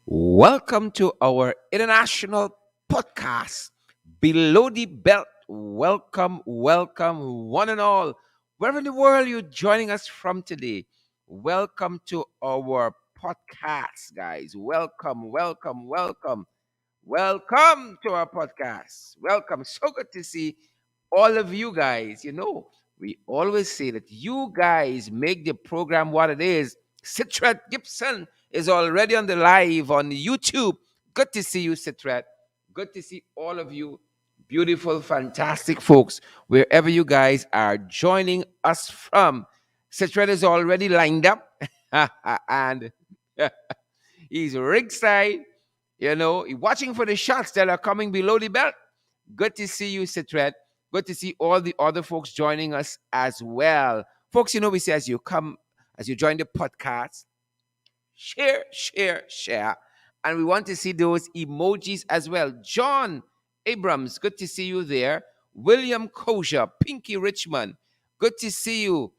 Welcome to our international podcast, Below the Belt. Welcome, welcome, one and all. Wherever in the world you're joining us from today, welcome to our podcast, guys. Welcome, welcome, welcome. Welcome to our podcast. Welcome. So good to see all of you guys. We always say that you guys make the program what it is. Citrat Gibson is already on the live on YouTube. Good to see you, Citrat. Good to see all of you beautiful, fantastic folks, wherever you guys are joining us from. Citrat is already lined up and he's ringside, watching for the shots that are coming below the belt. Good to see you, Citret. Good to see all the other folks joining us as well. Folks, we say as you join the podcast, share, share, share. And we want to see those emojis as well. John Abrams, good to see you there. William Kosher, Pinky Richmond, good to see you.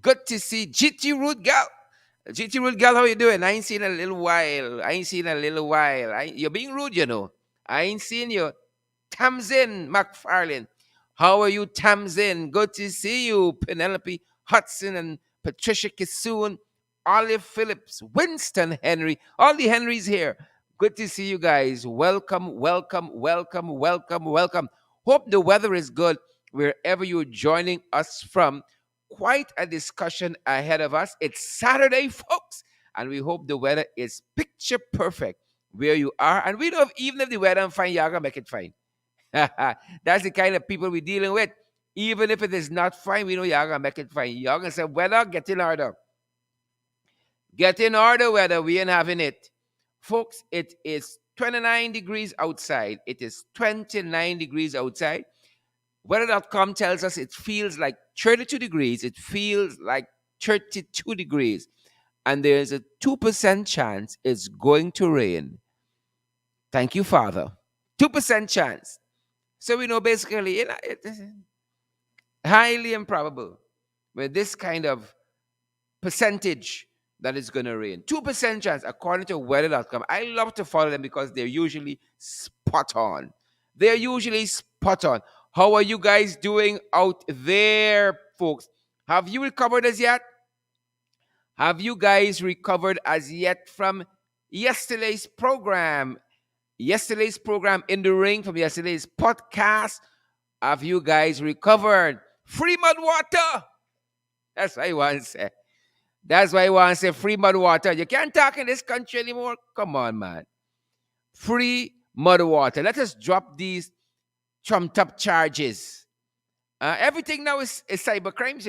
Good to see GT Root Gal. GT Root Gal, how you doing? I ain't seen a little while. You're being rude, I ain't seen you. Tamsin McFarlane. How are you, Tamsin? Good to see you. Penelope Hudson and Patricia Kissoon. Olive Phillips. Winston Henry. All the Henrys here. Good to see you guys. Welcome, welcome, welcome, welcome, welcome. Hope the weather is good wherever you're joining us from. Quite a discussion ahead of us. It's Saturday, folks, and we hope the weather is picture perfect where you are. And we know even if the weather is fine, y'all gonna make it fine. That's the kind of people we're dealing with. Even if it is not fine, we know y'all gonna make it fine. Y'all gonna say, weather, get in order. Get in order, weather. We ain't having it. Folks, it is 29 degrees outside. It is 29 degrees outside. Weather.com tells us it feels like 32 degrees. It feels like 32 degrees. And there's a 2% chance it's going to rain. Thank you, Father. 2% chance. So we know basically it's highly improbable with this kind of percentage that it's going to rain. 2% chance, according to weather.com. I love to follow them because they're usually spot on. They're usually spot on. How are you guys doing out there, folks? Have you recovered as yet? Have you guys recovered as yet from yesterday's program? Yesterday's program in the ring from yesterday's podcast. Have you guys recovered? Free mud water. That's what I want to say. That's why I want to say free mud water. You can't talk in this country anymore. Come on, man. Free mud water. Let us drop these trumped up charges. Everything now is cyber crimes,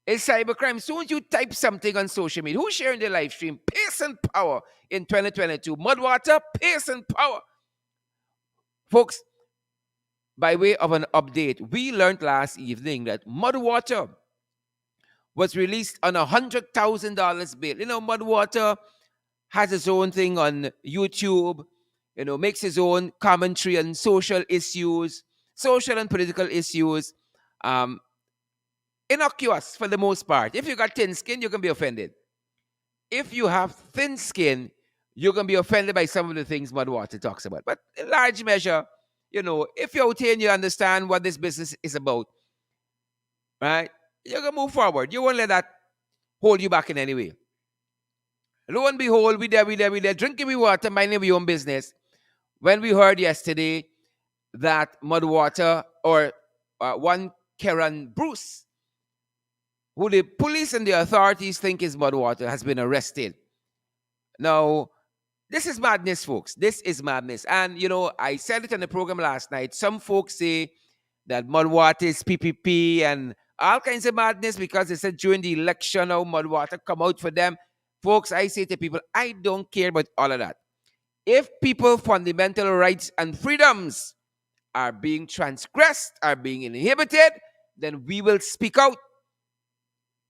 It's cyber crime. Soon as you type something on social media, who's sharing the live stream? Pace and power in 2022. Mud water, pace and power. Folks, by way of an update, we learned last evening that mud water was released on $100,000 bail. Mud water has his own thing on YouTube, makes his own commentary on social issues, social and political issues. Innocuous for the most part. If you got thin skin, you can be offended. If you have thin skin, you're going to be offended by some of the things Mud Water talks about. But in large measure, if you're out here and you understand what this business is about, right, you're going to move forward. You won't let that hold you back in any way. Lo and behold, we there, drinking we water, minding your own business. When we heard yesterday that Mud Water or one Karen Bruce, who the police and the authorities think is Mud Water, has been arrested. Now, this is madness, folks. This is madness. And, I said it on the program last night. Some folks say that Mud Water is PPP and all kinds of madness because they said during the election, how Mud Water come out for them. Folks, I say to people, I don't care about all of that. If people's fundamental rights and freedoms are being transgressed, are being inhibited, then we will speak out.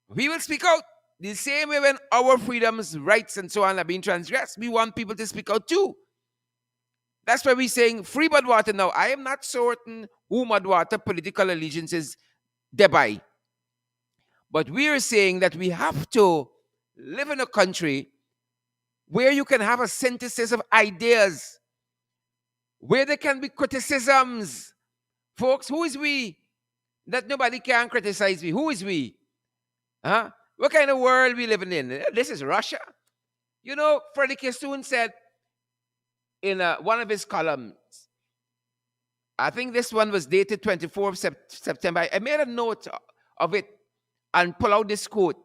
We will speak out. The same way when our freedoms, rights, and so on are being transgressed, we want people to speak out too. That's why we're saying free Mud Water now. I am not certain who Mud Water political allegiances thereby. But we are saying that we have to live in a country where you can have a synthesis of ideas, where there can be criticisms. Folks, who is we that nobody can criticize me? Who is we? Huh? What kind of world we living in? This is Russia. You know, Freddie Kissoon said in one of his columns, I think this one was dated 24th September. I made a note of it and pull out this quote.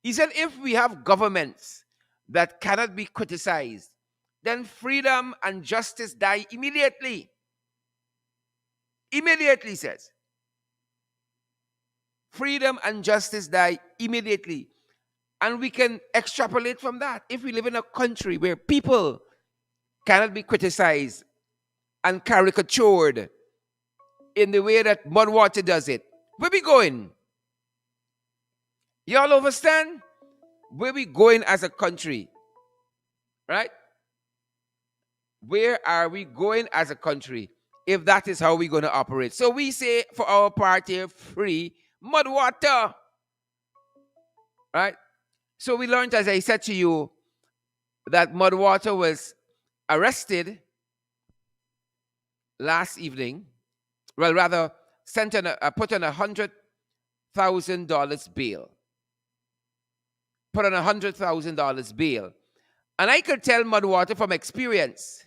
He said, if we have governments that cannot be criticized, then freedom and justice die immediately. Immediately, says. Freedom and justice die immediately. And we can extrapolate from that. If we live in a country where people cannot be criticized and caricatured in the way that Mudwater does it, where we going? Y'all understand? Where we going as a country? Right? Where are we going as a country if that is how we're going to operate? So we say for our party, free Mudwater. Right? So we learned, as I said to you, that Mudwater was arrested last evening. Well, rather, put on $100,000 bail. Put on $100,000 bail. And I could tell Mudwater from experience,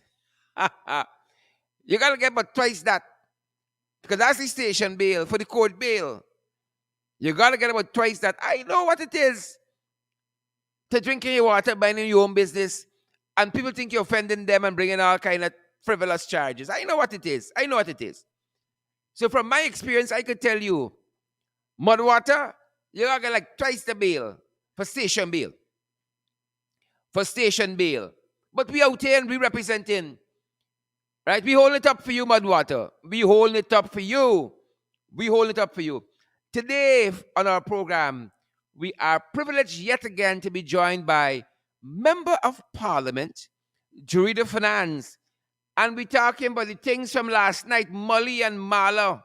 you got to get about twice that. Because that's the station bail for the court bail. You got to get about twice that. I know what it is to drinking your water, minding your own business, and people think you're offending them and bringing all kind of frivolous charges. I know what it is. I know what it is. So from my experience, I could tell you, Mudwater, you got to get like twice the bail for station bail. For station bail. But we out here and we representing. Right? We hold it up for you, Mudwater. We hold it up for you. We hold it up for you. Today on our program, we are privileged yet again to be joined by Member of Parliament, Jurida Finance. And we're talking about the things from last night, Molly and Marla.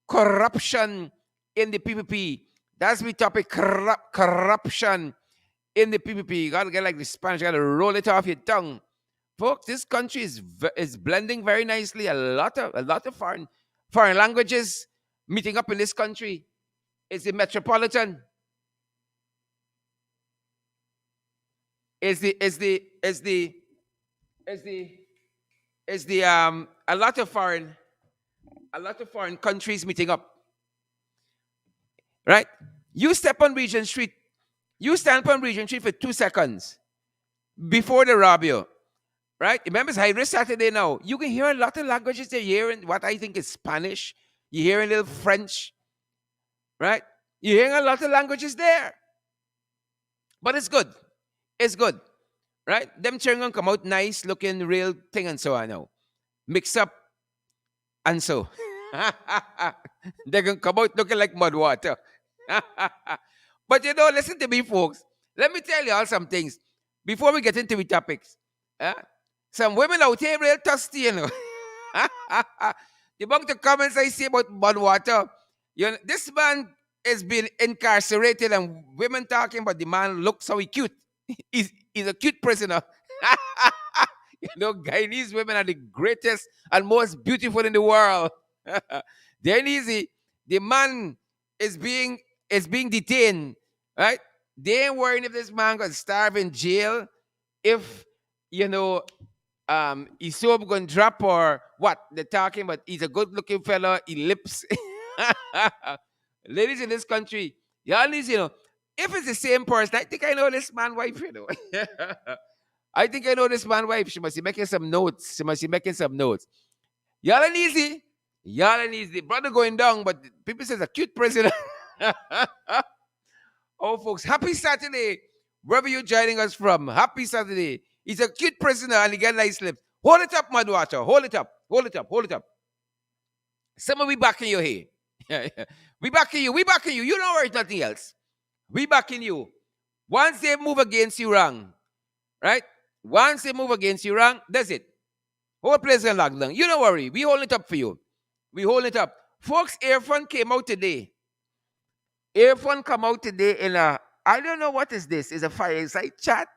Corruption in the PPP. That's the topic, corruption in the PPP. You got to get like the Spanish, you got to roll it off your tongue. Folks, this country is blending very nicely. A lot of foreign languages meeting up in this country. It's the metropolitan. Is the a lot of foreign countries meeting up. Right? You step on Regent Street. You stand up on Regent Street for 2 seconds before they rob you. Right? Remember, it's High Risk Saturday now. You can hear a lot of languages. They're hearing what I think is Spanish. You're hearing a little French. Right? You're hearing a lot of languages there. But it's good. It's good. Right? Them children come out nice, looking real thing and so on now. Mix up and so. They're going to come out looking like Mudwater. But you know, listen to me, folks. Let me tell you all some things before we get into the topics. Some women out here real thirsty, you know. The amount of comments I see about Mudwater, you know, this man is being incarcerated and women talking about the man looks so cute. He's a cute prisoner. You know, Guyanese women are the greatest and most beautiful in the world. They ain't easy. The man is being detained, right? They ain't worrying if this man gonna starve in jail, if you know his soap gonna drop or what. They're talking about he's a good looking fella, he lips. Ladies in this country, y'all need, you know, if it's the same person, I think I know this man's wife, you know. I think I know this man's wife. She must be making some notes. Y'all ain't easy. Brother going down, but people says a cute president. Oh, folks, happy Saturday. Wherever you're joining us from, happy Saturday. He's a cute prisoner and he got nice lips. Hold it up, Mudwater. Hold it up. Some of we backing you here. We backing you. You don't worry, nothing else. We backing you. Once they move against you wrong, right? Once they move against you wrong, that's it. Whole place gonna lock down. You don't worry. We hold it up for you. We hold it up. Folks, Earphone came out today. Earphone come out today in a, I don't know what is this. It's a fireside chat.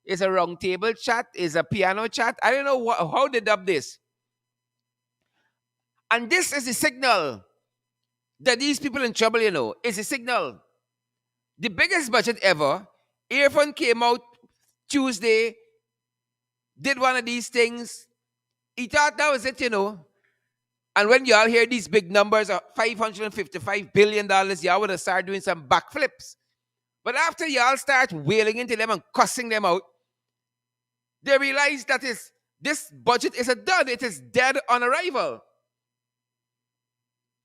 It's a round table chat. It's a piano chat. I don't know how they dub this. And this is the signal that these people in trouble, It's a signal. The biggest budget ever. Earphone came out Tuesday, did one of these things. He thought that was it. And when y'all hear these big numbers of $555 billion, y'all would have started doing some backflips. But after y'all start wailing into them and cussing them out, they realize that this budget is a dud. It is dead on arrival.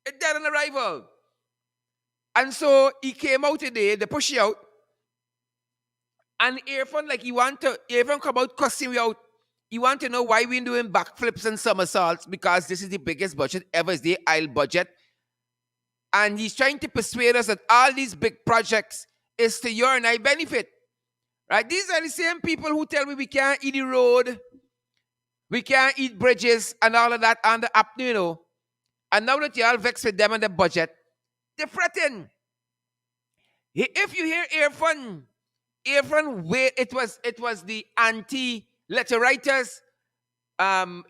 It's dead on arrival. And so he came out today, they push you out. And Earphone, Earphone come out cussing me out. He want to know why we're doing backflips and somersaults because this is the biggest budget ever. It's the aisle budget. And he's trying to persuade us that all these big projects is to your and I benefit. Right? These are the same people who tell me we can't eat the road, we can't eat bridges and all of that on the app, And now that y'all vexed with them and the budget, they threaten. If you hear Earphone, it was the anti-letter writers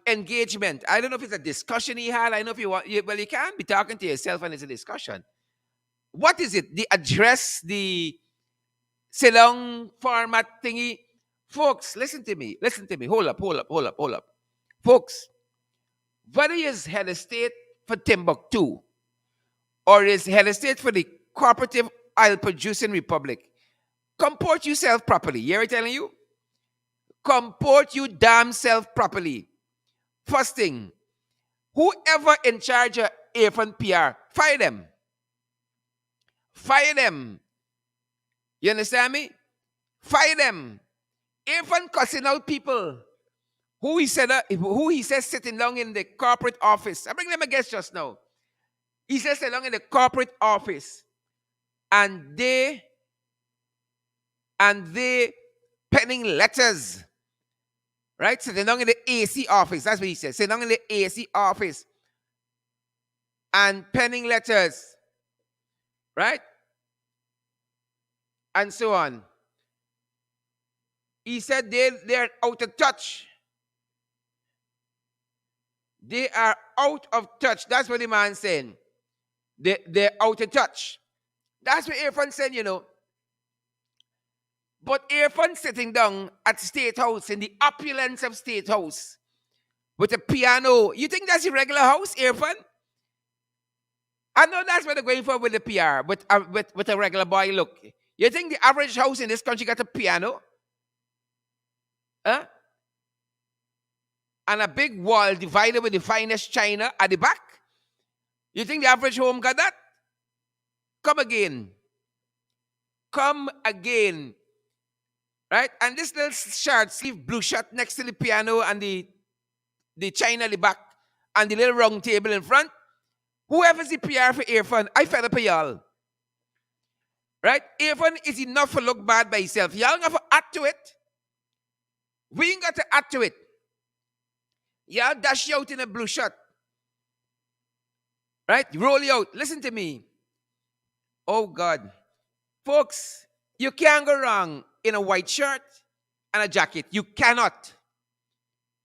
engagement. I don't know if it's a discussion he had. I don't know if you can't be talking to yourself and it's a discussion. What is it? The address, the sit-down format thingy. Folks, listen to me. Hold up. Folks, whether he's head of state for Timbuktu or is head of state for the cooperative oil producing republic, comport yourself properly. You hear me telling you? Comport you damn self properly. First thing, whoever in charge of Earphone PR, fire them. Fire them. You understand me? Fire them. Earphone cussing out people who he says sitting down in the corporate office. I bring them a guest just now. He says sitting down in the corporate office, and they penning letters. Right? Sitting down in the AC office. That's what he says. Sitting down in the AC office and penning letters. Right? And so on. He said they're out of touch. They are out of touch. That's what the man's saying. They're out of touch. That's what Earphone said, But Earphone sitting down at State House, in the opulence of State House, with a piano. You think that's a regular house, Earphone? I know that's what they're going for with the PR, with a regular boy look. You think the average house in this country got a piano? Huh? And a big wall divided with the finest china at the back? You think the average home got that? Come again. Right? And this little short sleeve blue shirt next to the piano and the china at the back and the little round table in front. Whoever's the PR for Earphone, I fed up with y'all. Right? Earphone is enough to look bad by himself. Y'all don't have to add to it. We ain't got to add to it. Y'all dash you out in a blue shirt. Right? Roll you out. Listen to me. Oh, God. Folks, you can't go wrong in a white shirt and a jacket. You cannot.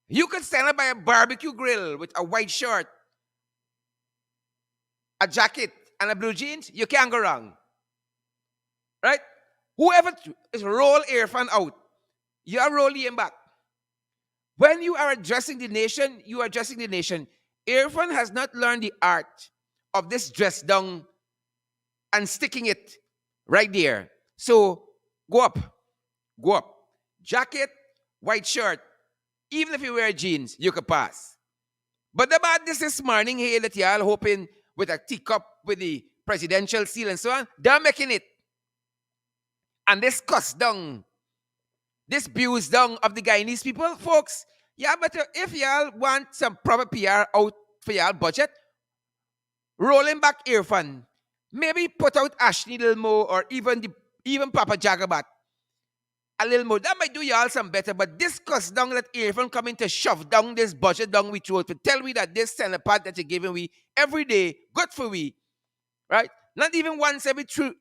You could stand up by a barbecue grill with a white shirt, a jacket, and a blue jeans. You can't go wrong. Right? Whoever is roll Earphone out, you are rolling him back. When you are addressing the nation, you are addressing the nation. Earphone has not learned the art of this dress down and sticking it right there. So go up. Jacket, white shirt. Even if you wear jeans, you could pass. But the badness this morning here that y'all hoping with a teacup with the presidential seal and so on, they're making it. And this cuss down, this abuse down of the Guyanese people, folks, yeah, but if y'all want some proper PR out for y'all budget, rolling back Earphone, maybe put out Ashley a little more, or even Papa Jagabat a little more. That might do y'all some better, but this cuss down that Earphone coming to shove down this budget down we throat to tell me that this part that you're giving we every day, good for we, right? Not even once every 3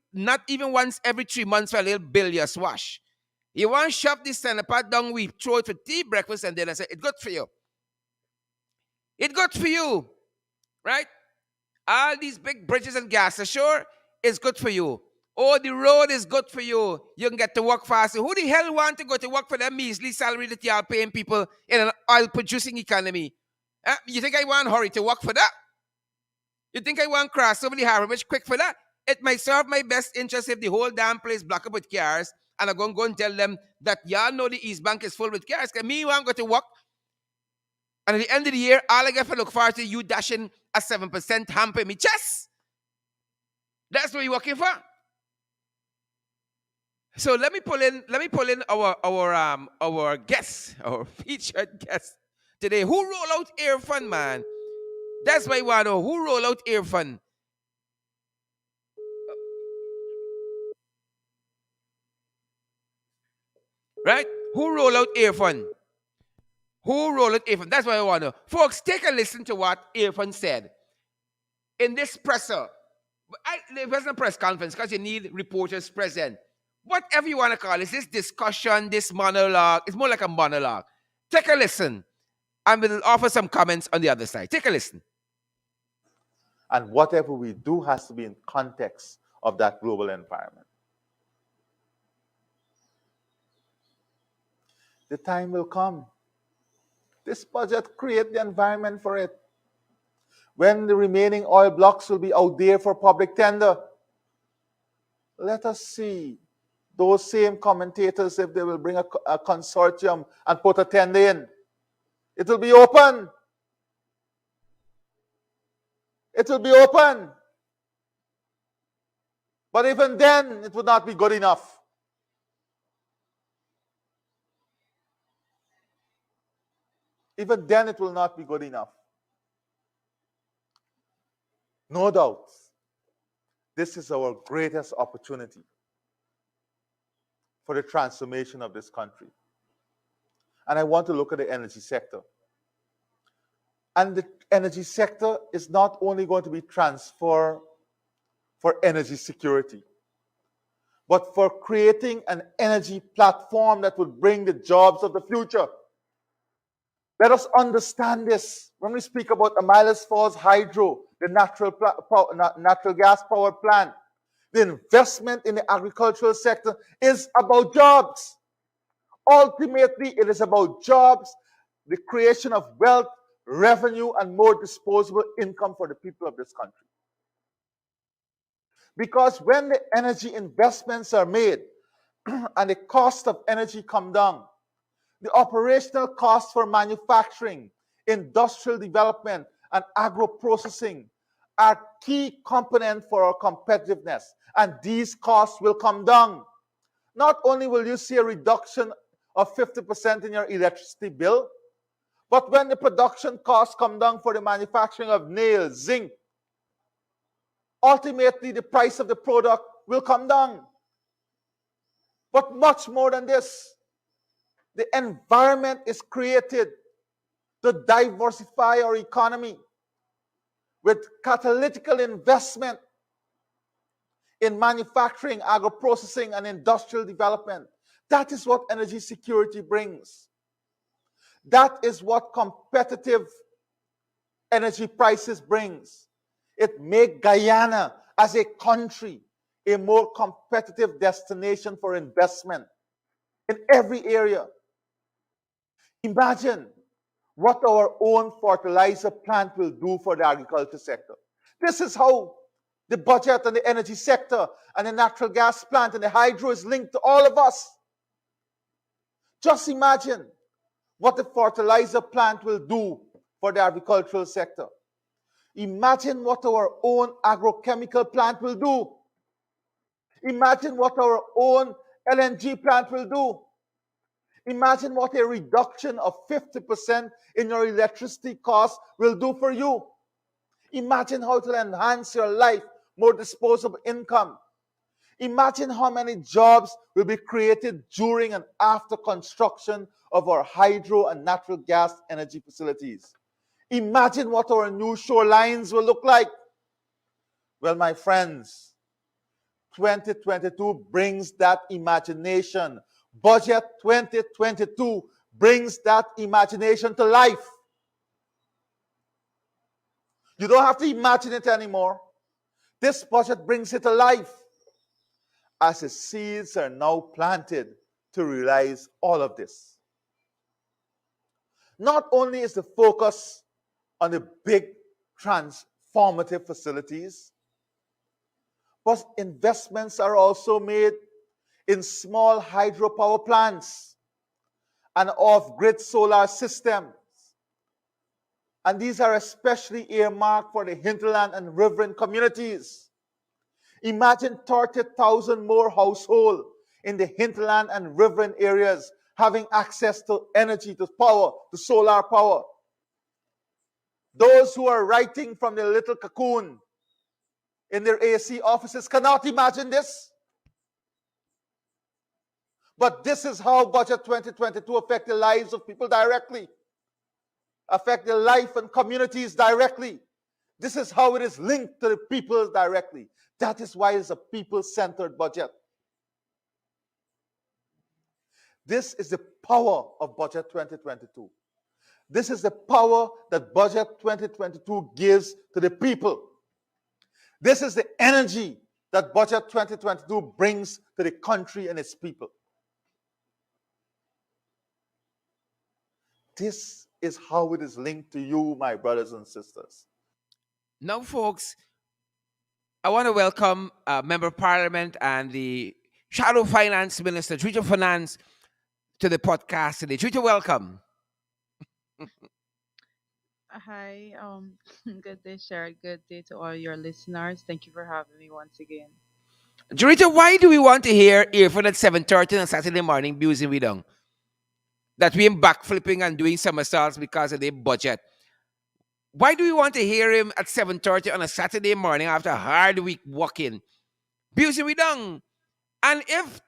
months for a little bill you swash. You want to shove this centipede down, we throw it for tea, breakfast, and dinner. Say, it's good for you. It's good for you, right? All these big bridges and gas ashore is good for you. Oh, the road is good for you. You can get to work faster. Who the hell want to go to work for that measly salary that you are paying people in an oil-producing economy? You think I want to hurry to work for that? You think I want to cross over the Harbour Bridge quick for that? It might serve my best interest if the whole damn place block up with cars and I'm going to go and tell them that y'all know the East Bank is full with cars. Because me want to go to work, and at the end of the year, all I get to look forward to you dashing a 7% hamper in me chest. That's what you're working for. So let me pull in our guest, our featured guest today. Who roll out Air Fund, man? That's why I want to know. Who roll out Air Fund? Right? Who roll out Air Fund? Who roll out Air Fund? That's what I want to know. Folks, take a listen to what Air Fund said in this presser. It wasn't a press conference because you need reporters present. Whatever you want to call it, this discussion, this monologue, it's more like a monologue. Take a listen, and we'll offer some comments on the other side. Take a listen. And whatever we do has to be in context of that global environment. The time will come. This budget creates the environment for it. When the remaining oil blocks will be out there for public tender, let us see those same commentators if they will bring a consortium and put a tender in. It will be open. It will be open. But even then, it would not be good enough. Even then, it will not be good enough. No doubt, this is our greatest opportunity for the transformation of this country. And I want to look at the energy sector. And the energy sector is not only going to be transferred for energy security, but for creating an energy platform that would bring the jobs of the future. Let us understand this. When we speak about Amylis Falls Hydro, the natural gas power plant, the investment in the agricultural sector is about jobs. Ultimately, it is about jobs, the creation of wealth, revenue, and more disposable income for the people of this country. Because when the energy investments are made and the cost of energy come down, the operational costs for manufacturing, industrial development, and agro-processing are key components for our competitiveness. And these costs will come down. Not only will you see a reduction of 50% in your electricity bill, but when the production costs come down for the manufacturing of nails, zinc, ultimately the price of the product will come down. But much more than this, the environment is created to diversify our economy with catalytic investment in manufacturing, agro-processing, and industrial development. That is what energy security brings. That is what competitive energy prices brings. It makes Guyana as a country a more competitive destination for investment in every area. Imagine what our own fertilizer plant will do for the agriculture sector. This is how the budget and the energy sector and the natural gas plant and the hydro is linked to all of us. Just imagine what the fertilizer plant will do for the agricultural sector. Imagine what our own agrochemical plant will do. Imagine what our own LNG plant will do. Imagine what a reduction of 50% in your electricity costs will do for you. Imagine how it will enhance your life, more disposable income. Imagine how many jobs will be created during and after construction of our hydro and natural gas energy facilities. Imagine what our new shorelines will look like. Well, my friends, 2022 brings that imagination Budget 2022 brings that imagination to life. You don't have to imagine it anymore. This budget brings it to life as the seeds are now planted to realize all of this. Not only is the focus on the big transformative facilities, but investments are also made in small hydropower plants and off-grid solar systems. And these are especially earmarked for the hinterland and riverine communities. Imagine 30,000 more households in the hinterland and riverine areas having access to energy, to power, to solar power. Those who are writing from their little cocoon in their AC offices cannot imagine this. But this is how Budget 2022 affect the lives of people directly, affect their life and communities directly. This is how it is linked to the people directly. That is why it's a people-centered budget. This is the power of Budget 2022. This is the power that Budget 2022 gives to the people. This is the energy that Budget 2022 brings to the country and its people. This is how it is linked to you, my brothers and sisters. Now, folks, I want to welcome Member of Parliament and the Shadow Finance Minister, Treaty of Finance, to the podcast today. Treaty, welcome. Hi, good day, Sharon. Good day to all your listeners. Thank you for having me once again. Jurita, why do we want to hear earphone at 7:30 on Saturday morning, busy we don't? That we're backflipping and doing somersaults because of the budget. Why do we want to hear him at 7:30 on a Saturday morning after a hard week walking? Busy we don't. And if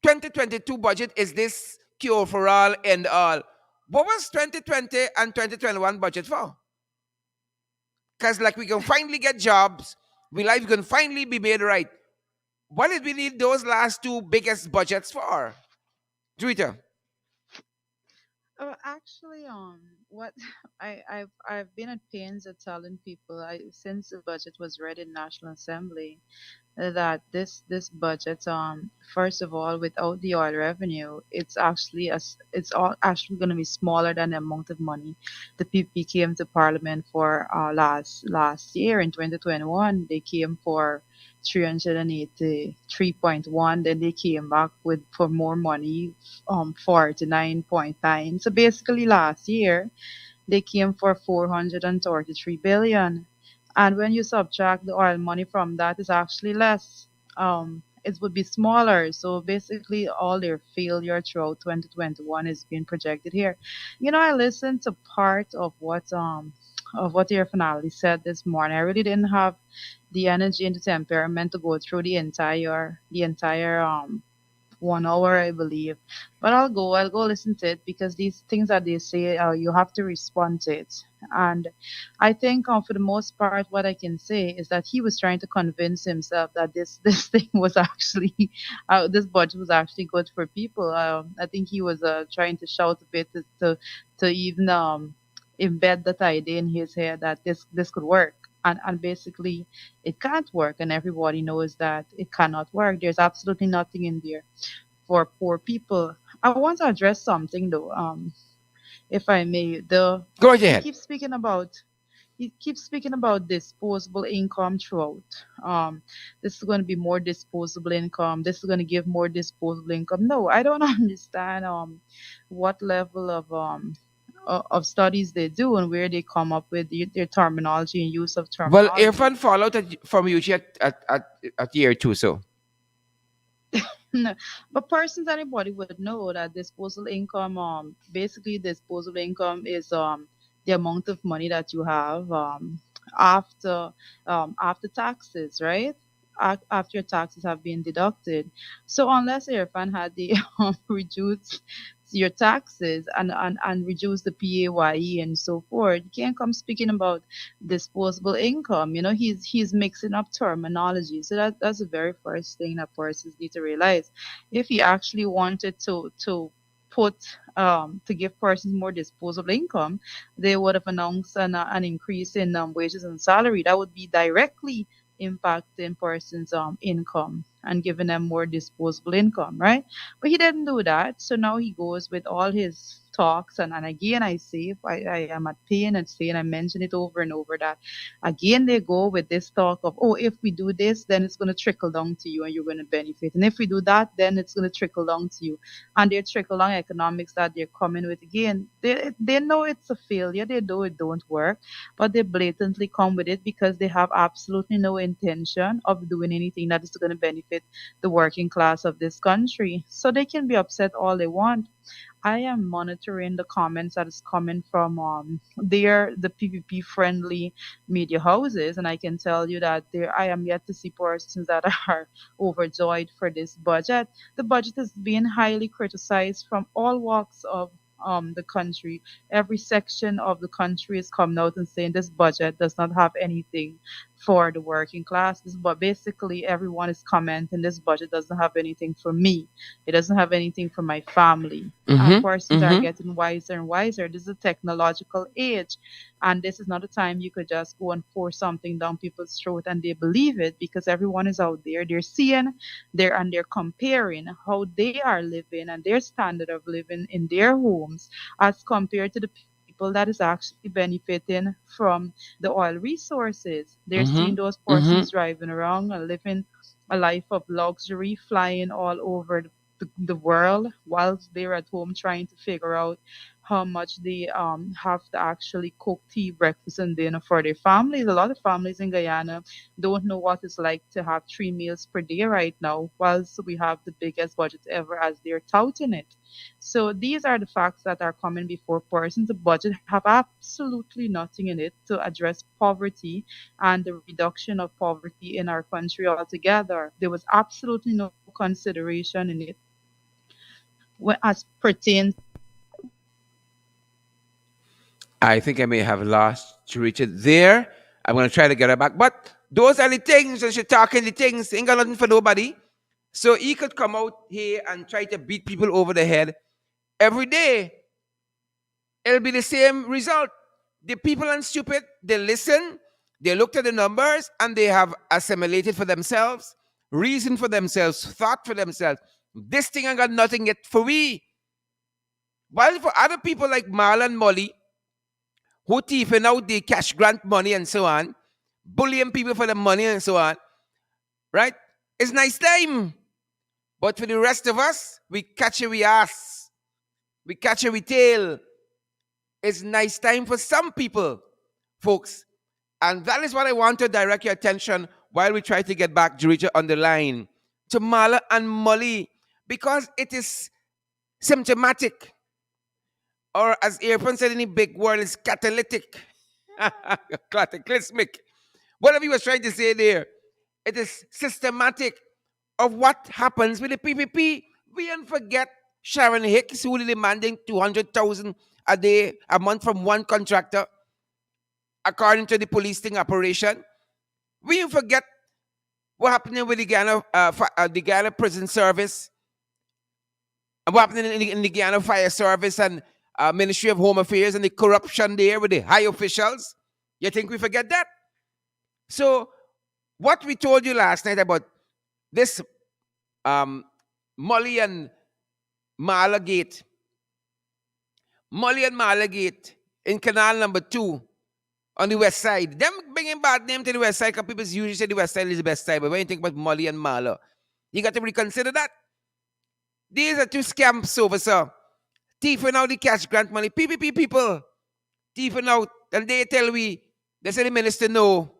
2022 budget is this cure for all and all, what was 2020 and 2021 budget for? Because like we can finally get jobs, we life can finally be made right. What did we need those last two biggest budgets for? Twitter. Actually, what I've been at pains at telling people since the budget was read in National Assembly that this budget first of all without the oil revenue it's all actually going to be smaller than the amount of money the PP came to Parliament for last year in 2021. They came for 383.1, then they came back with for more money 49.9. So basically last year they came for 433 billion. And when you subtract the oil money from that, it's actually less. It would be smaller. So basically, all their failure throughout 2021 is being projected here. I listened to part of what your finale said this morning. I really didn't have the energy and the temperament to go through the entire 1 hour, I believe. But I'll go listen to it because these things that they say, you have to respond to it. And I think, for the most part, what I can say is that he was trying to convince himself that this this thing was actually, this budget was actually good for people. I think he was trying to shout a bit to even embed that idea in his head that this could work. And basically, it can't work, and everybody knows that it cannot work. There's absolutely nothing in there for poor people. I want to address something though, if I may. The Go right he ahead. keeps speaking about he keeps speaking about disposable income throughout. Um, this is going to be more disposable income. This is going to give more disposable income. No, I don't understand what level of studies they do and where they come up with their terminology and use of Well, terminology. Irfan followed from you at year two, so. No, but persons anybody would know that disposable income, basically disposable income is the amount of money that you have after after taxes, right? After your taxes have been deducted. So unless your fan had the reduced your taxes and reduce the PAYE and so forth. You can't come speaking about disposable income. You know, he's mixing up terminology. So that's the very first thing that persons need to realize. If he actually wanted to put to give persons more disposable income, they would have announced an increase in wages and salary that would be directly impacting persons' income and giving them more disposable income, right? But he didn't do that. So now he goes with all his talks. And again, I say, I am at pain and saying, I mention it over and over that again, they go with this talk of, oh, if we do this, then it's going to trickle down to you and you're going to benefit. And if we do that, then it's going to trickle down to you. And their trickle down economics that they're coming with again, they know it's a failure. They know it don't work, but they blatantly come with it because they have absolutely no intention of doing anything that is going to benefit the working class of this country. So they can be upset all they want. I am monitoring the comments that is coming from the PPP friendly media houses, and I can tell you that there I am yet to see persons that are overjoyed for this budget. The budget is being highly criticized from all walks of the country. Every section of the country is coming out and saying this budget does not have anything for the working classes. But basically, everyone is commenting this budget doesn't have anything for me. It doesn't have anything for my family. And Mm-hmm. persons are Mm-hmm. getting wiser and wiser. This is a technological age. And this is not a time you could just go and force something down people's throat and they believe it because everyone is out there. They're seeing, they're comparing how they are living and their standard of living in their homes as compared to the people that is actually benefiting from the oil resources. They're Mm-hmm. seeing those Mm-hmm. persons driving around and living a life of luxury, flying all over the world whilst they're at home trying to figure out how much they have to actually cook tea, breakfast, and dinner for their families. A lot of families in Guyana don't know what it's like to have 3 meals per day right now, whilst we have the biggest budget ever as they're touting it. So these are the facts that are coming before persons. The budget have absolutely nothing in it to address poverty and the reduction of poverty in our country altogether. There was absolutely no consideration in it as pertains. I think I may have lost Richard there. I'm going to try to get her back. But those are the things, and she's talking the things, ain't got nothing for nobody. So he could come out here and try to beat people over the head every day. It'll be the same result. The people aren't stupid. They listen, they looked at the numbers, and they have assimilated for themselves, reasoned for themselves, thought for themselves. This thing ain't got nothing yet for we. While for other people like Marl and Molly, who thieving out the cash grant money and so on, bullying people for the money and so on, right? It's nice time. But for the rest of us, we catch it with ass. We catch it with tail. It's nice time for some people, folks. And that is what I want to direct your attention while we try to get back Jerija on the line to Mala and Molly, because it is symptomatic, or as Irfan said in the big word, it's catalytic, cataclysmic. Whatever he was trying to say there, it is systematic of what happens with the PPP. We don't forget Sharon Hicks, who is demanding 200,000 a day, a month from one contractor, according to the police sting operation. We don't forget what happened with the Ghana Prison Service, and what happened in the Ghana Fire Service and Ministry of Home Affairs and the corruption there with the high officials. You think we forget that? So, what we told you last night about this um, Molly and Marla Gate, Molly and Marla Gate in Canal Number 2 on the west side. Them bringing bad name to the west side because people usually say the west side is the best side. But when you think about Molly and Marla, you got to reconsider that. These are two scamps over, sir. Thieving out the cash grant money. PPP people thieving out. And they tell we, they say the minister know.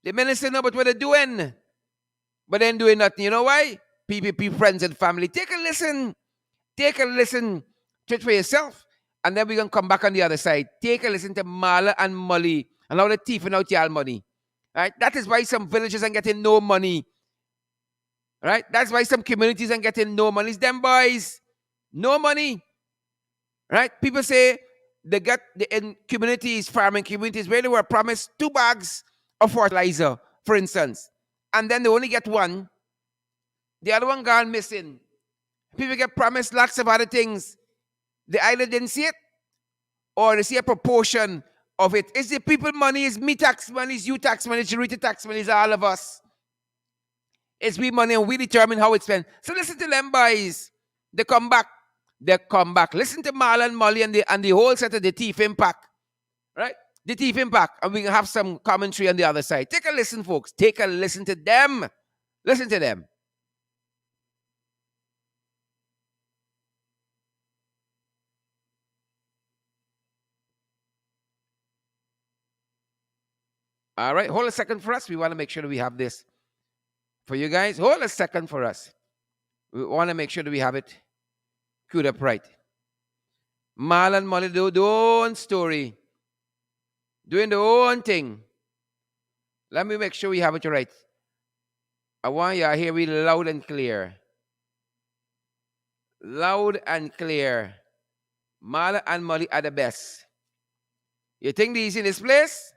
The minister know about what they're doing. But then doing nothing. You know why? PPP friends and family. Take a listen. Take a listen to it for yourself. And then we're going to come back on the other side. Take a listen to Marla and Molly and how they're thieving out y'all money. Right? That is why some villages are getting no money. Right? That's why some communities are getting no money. It's them boys. No money. right? People say they get the in communities, farming communities, where they were promised 2 bags of fertilizer, for instance, and then they only get one. The other one gone missing. People get promised lots of other things. They either didn't see it or they see a proportion of it. It's the people money, it's me tax money, it's you tax money, it's Rita tax money, it's all of us. It's we money and we determine how it's spent. So listen to them boys. They come back. They come back. Listen to Marlon, Molly, and the whole set of the Thief Impact. Right? The Thief Impact. And we can have some commentary on the other side. Take a listen, folks. Take a listen to them. Listen to them. All right. Hold a second for us. We want to make sure that we have this for you guys. Hold a second for us. We want to make sure that we have it queued up right. Marlon, Molly do their own story. Doing their own thing. Let me make sure we have it right. I want you to hear me loud and clear. Loud and clear. Marla and Molly are the best. You think these in this place?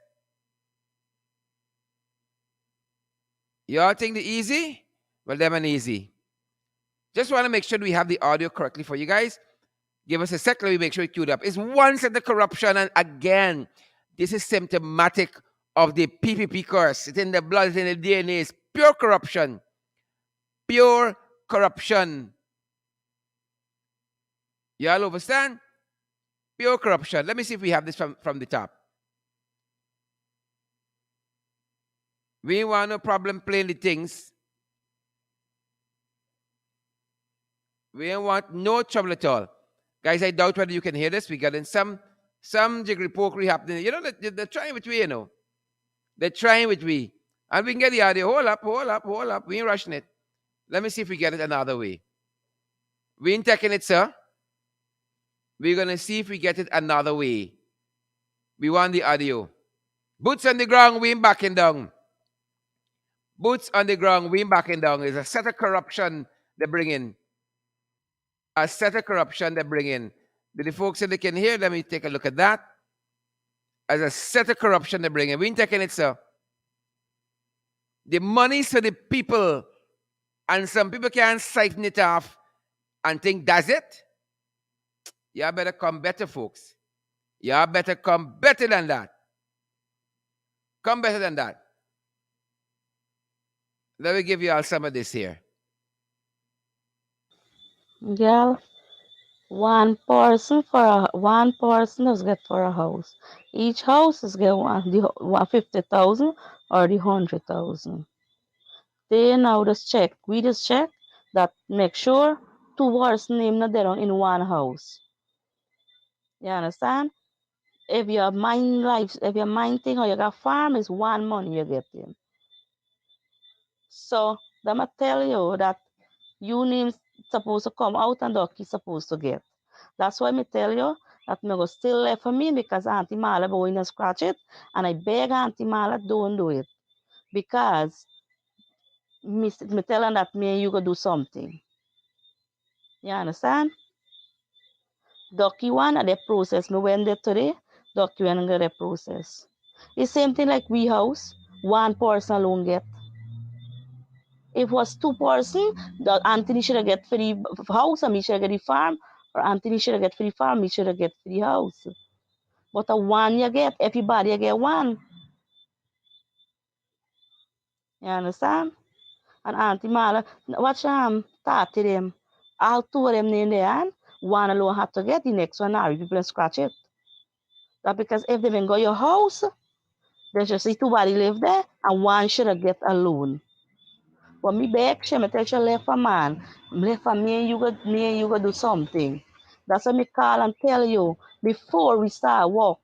Y'all think the easy? Well, them and easy. Just want to make sure we have the audio correctly for you guys. Give us a sec. Let me make sure it's queued up. It's one set of corruption. And again, this is symptomatic of the PPP curse. It's in the blood, it's in the DNA. It's pure corruption. Pure corruption. Y'all understand? Pure corruption. Let me see if we have this from the top. We want no problem playing the things. We don't want no trouble at all. Guys, I doubt whether you can hear this. We got in some jiggery pokery happening. You know, they're trying with we, you know. They're trying with we. And we can get the audio. Hold up, hold up, hold up. We ain't rushing it. Let me see if we get it another way. We ain't taking it, sir. We're going to see if we get it another way. We want the audio. Boots on the ground, we ain't backing down. Boots on the ground, we ain't backing down. It's a set of corruption they bring in. A set of corruption they bring in. Did the folks that they can hear? Let me take a look at that. As a set of corruption they bring in. We ain't taking it, sir. The money's for the people. And some people can't siphon it off and think that's it. Y'all better come better, folks. Y'all better come better than that. Come better than that. Let me give you all some of this here. Girl, one person is get for a house. Each house is get one 50,000 or the 100,000. They now just check. We just check that make sure two person name not there in one house. You understand? If your mind life, if your mind thing or you got farm is one money you get in. So them I tell you that you names supposed to come out and Ducky supposed to get. That's why me tell you that me go still left for me because Auntie Mala going to scratch it and I beg Auntie Mala don't do it because me telling that me and you go do something. You understand? Ducky one at the process. Me went there today. Ducky one get the process. The same thing like we house. One person alone get. If it was two person, the Anthony should have get for the house and me should have get the farm, or Anthony should have get for the farm, me should have get for the house. But a one you get, everybody you get one. You understand? And Auntie Mala, watch talk to them. All two of them in there, and one alone have to get the next one now. People and scratch it. That because if they even go your house, they just see two body live there, and one should have get alone. But me beg she, me tell she left a man. Left for me and you go do something. That's why me call and tell you before we start work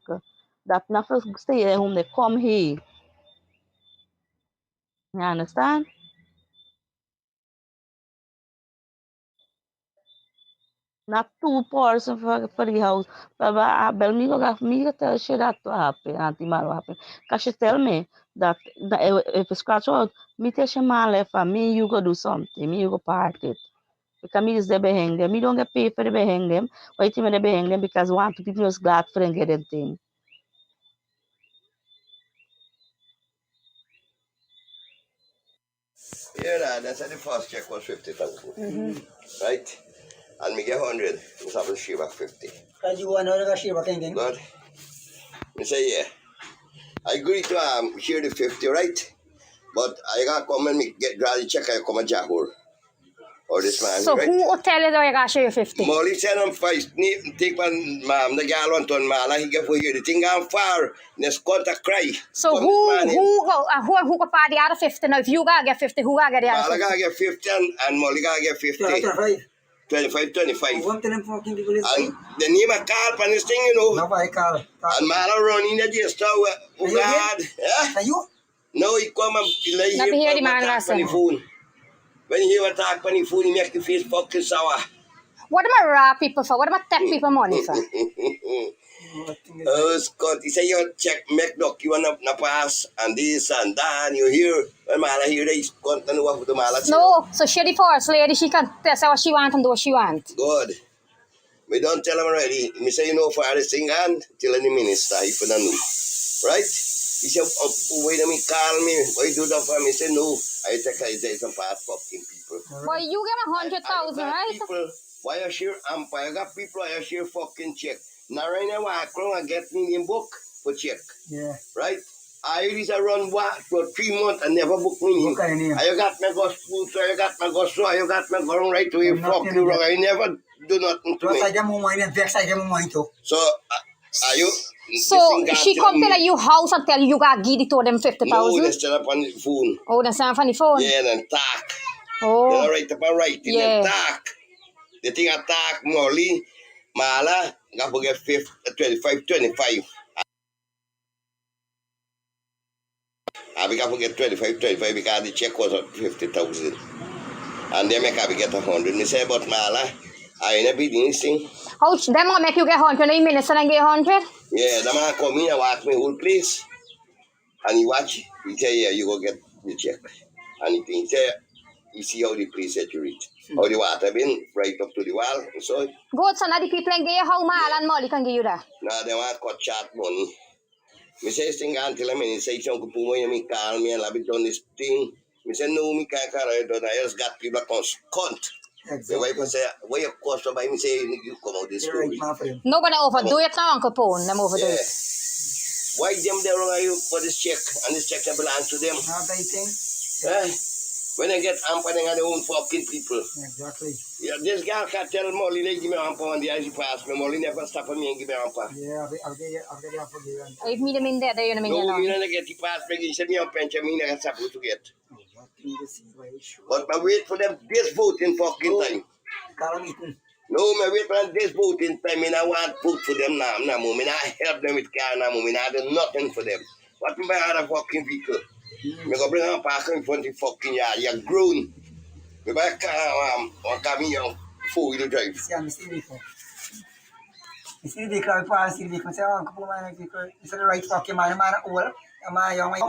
that nothing stay at home, they come here. You understand? Not two person for the house. But me go tell she that to happen, Auntie Mara happen. Cause she tell me that if you scratch out, me tell she man left for me, you go do something, me you go part it. Because me is there behind them. Me don't get paid for the behind them. But you think me they behind them because one, two people just glad for them get them thing. Yeah, that's the first check was 50,000. Right? And me get 100. Me have to share back 50. Because you want to share back anything. Good. Me say, yeah. I agree to share the 50, right? But I got to come and me get draw the check. I come and Jahur. Or this man, So right? who will tell you that you gotta share your 50? Molly said I'm first. Take one, ma'am, the gal on ton mala. He get for you. The thing I'm far. Let's contact cry. So Come who could pay the other 50 now? If you gotta get 50, who gotta get the other Mala 50? gotta get 50 and Molly gotta get 50. 25, 25. One time fucking people is And the name of Carl on this thing, you know. no, I call. And Mala running the just oh God. Are you? No, he come and lay Let me hear the him man talk last on the time. phone. When he was talk on the phone, he make the face fucking sour. What am I rob people for? What am I take people money for? Oh, Scott, he say you check make doc you wanna pass and this and that and you hear when Mala hear they continue what the Mala say. No, so she the first lady, she can tell us what she want and do what she want. Good. We don't tell him already. Me say you know for this thing and till any minister if you don't know. Right? He said, wait a minute, call me. Why you do that for me? He said, no. I take I say some past fucking people. Well, you give me 100,000, right? People, why you share umpire? I got people I share fucking check. Now right now I come and get me in book for check. Yeah. Right? I used to run what for 3 months and never book me. Okay, yeah. I got my go school, so I got my go so I got my go right to you. I'm not Fuck you telling wrong. I never do nothing to Plus, I me. get more money and vex, I get more money too. So are you? So she come to your house and tell you you gotta give it to them No, 50,000? they set up on the phone. Oh, that's not on the phone? Yeah, then talk. They Oh, don't write up and write it, yeah. then talk. The thing attack Molly, Mala, got to get 25, 25. I got to get 25, 25 because the check was at 50,000. And they make I get 100. Me say, but Mala, I ain't a big thing. How them gonna make you get 100 in minutes and get 100? Yeah, the man come in and watch me whole place. And he watch, he say, yeah, you go get the check. And he say, you see how the place saturate. How the water been right up to the wall. So Good, so now the people can get you how Mal and Molly can give you that. now they want cut chat money. Me say thing until I mean say some put money me call me and I be done this thing. Me say no me can't call I don't I just got people cunt. The wife say where you cost by me say you come out this You're right, story. my friend. Nobody overdo it now, Uncle Pone. Them overdo Yeah. it. Why them they wrong you for this check and this check belongs to them? How they think? Eh? When they get ampering on their own fucking people. Exactly. Yeah, this guy can tell Molly they give me amper on the ice pass me. Molly never stop me and give me amper. Yeah, I'll get you for you. If me them in there, they you know me No, you know. don't get the pass me. He said me on pension me not supposed to get. What in the situation? But I wait for them this voting fucking time. Call meeting. No, I wait for them this voting time. I want vote for them now. Now, I help them with car now. I do nothing for them. What about other fucking people? I go bring them back in front of the fucking yard. You're grown. I buy a car, come here, four-wheel drive. See, I'm still vehicle. You see the vehicle, I pass the vehicle. Say, oh, couple of man, vehicle. It's the right fucking man, old. My young man,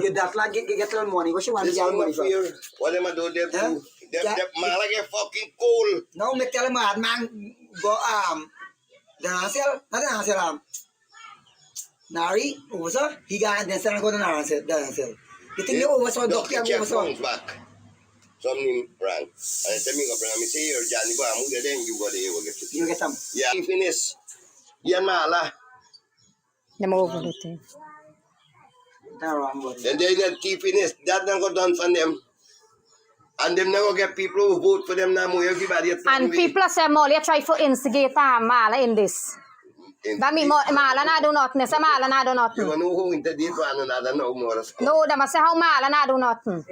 get that like get little money. What you want to This get is money not for? fair. What am I doing there Huh? too? Them Yeah. man get fucking cold. No, me tell him, man, go, the answer, Nari, over sir, he got the son go to Naransel, the answer. You think you over so doctor, Doctor check over so? bounce back. Something wrong. And tell me go bring me say here, Johnny, go and move then you go there, you go get it. You get some. Yeah, he finish. Yeah, mala. Them overdo it. Not wrong, buddy. Then they get tea finish. That don't go done for them. And them never get people who vote for them now. More everybody. And people say Molly try to instigate Mala in this. That mean Mala na do nothing. Say Mala na do You nothing. know who interdict one another no more. No, them say how Mala na do nothing.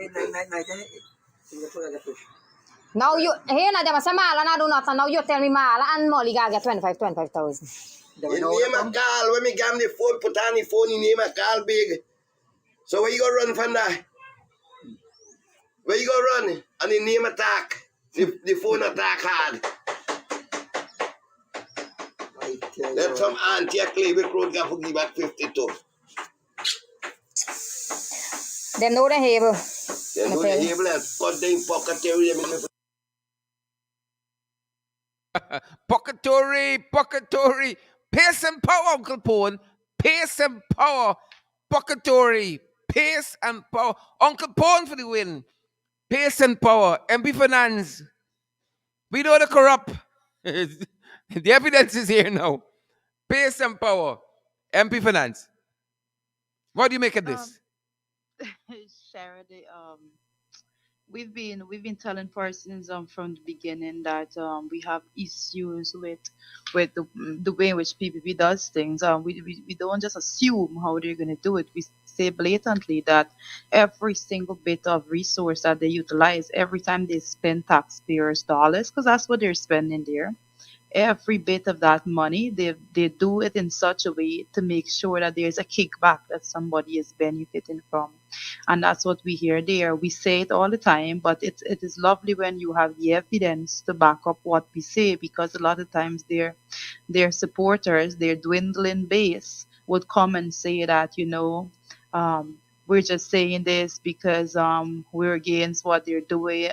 Now you here na them say Mala na do nothing. Now you tell me Mala and Molly gotta get 25,000. In name a call, when me gam the phone, put on the phone, in name a call big. So where you go run from that? Where you go run? And the name attack. The phone attack hard. Let some auntie a Cleveland Road got to give back 52. Them know the able. Then do the table and cut them pocket area. Buckatory. Pace and power, Uncle Pone. Pace and power. Buckatory. Pace and power. Uncle Pone for the win. Pace and power. MP Finance. We know the corrupt. The evidence is here now. Pace and power. MP Finance. What do you make of Um, this? Charity, we've been telling persons from the beginning that we have issues with the way in which PPP does things. We don't just assume how they're going to do it. We say blatantly that every single bit of resource that they utilize, every time they spend taxpayers' dollars, because that's what they're spending there, every bit of that money, they do it in such a way to make sure that there's a kickback that somebody is benefiting from. And that's what we hear there. We say it all the time, but it is lovely when you have the evidence to back up what we say, because a lot of times their supporters, their dwindling base, would come and say that, we're just saying this because we're against what they're doing,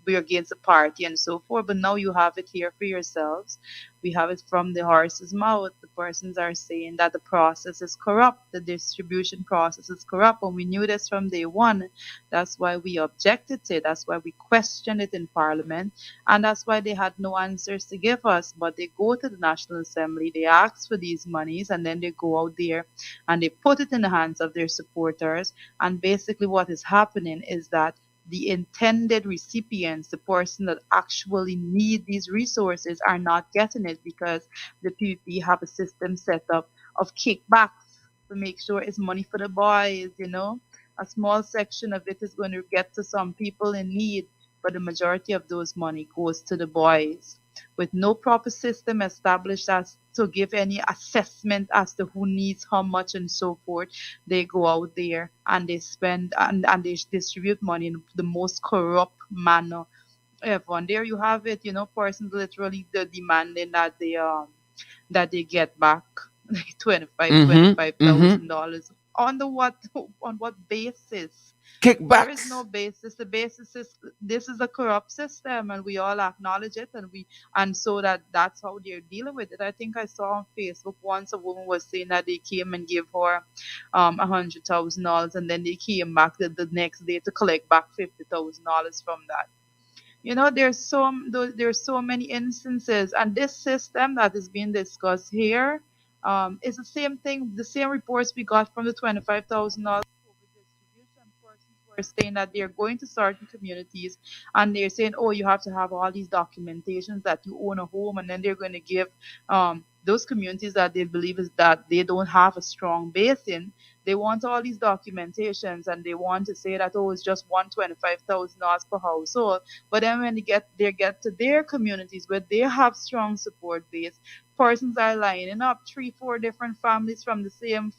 we're against the party and so forth. But now you have it here for yourselves. We have it from the horse's mouth. The persons are saying that the process is corrupt, the distribution process is corrupt, and we knew this from day one. That's why we objected to it. That's why we questioned it in Parliament, and that's why they had no answers to give us. But they go to the National Assembly, they ask for these monies, and then they go out there and they put it in the hands of their supporters. And basically, what is happening is that the intended recipients, the person that actually need these resources, are not getting it because the PPP have a system set up of kickbacks to make sure it's money for the boys. A small section of it is going to get to some people in need, but the majority of those money goes to the boys with no proper system established as to give any assessment as to who needs how much and so forth. They go out there and they spend and they distribute money in the most corrupt manner ever. And there you have it, persons literally demanding that they get back like 25 Mm-hmm. twenty-five Mm-hmm. thousand dollars on the what on what basis? There is no Kickbacks. basis. The basis is this is a corrupt system, and we all acknowledge it, and so that's how they're dealing with it. I think I saw on Facebook once a woman was saying that they came and gave her $100,000, and then they came back the next day to collect back $50,000 from that. There's so many instances, and this system that is being discussed here is the same thing. The same reports we got from the $25,000 COVID distribution. Persons were saying that they're going to certain communities, and they're saying, "Oh, you have to have all these documentations that you own a home," and then they're going to give those communities that they believe is that they don't have a strong base in. They want all these documentations, and they want to say that, oh, it's just $125,000 per household. But then when they get to their communities where they have strong support base, persons are lining up 3, 4 different families from the same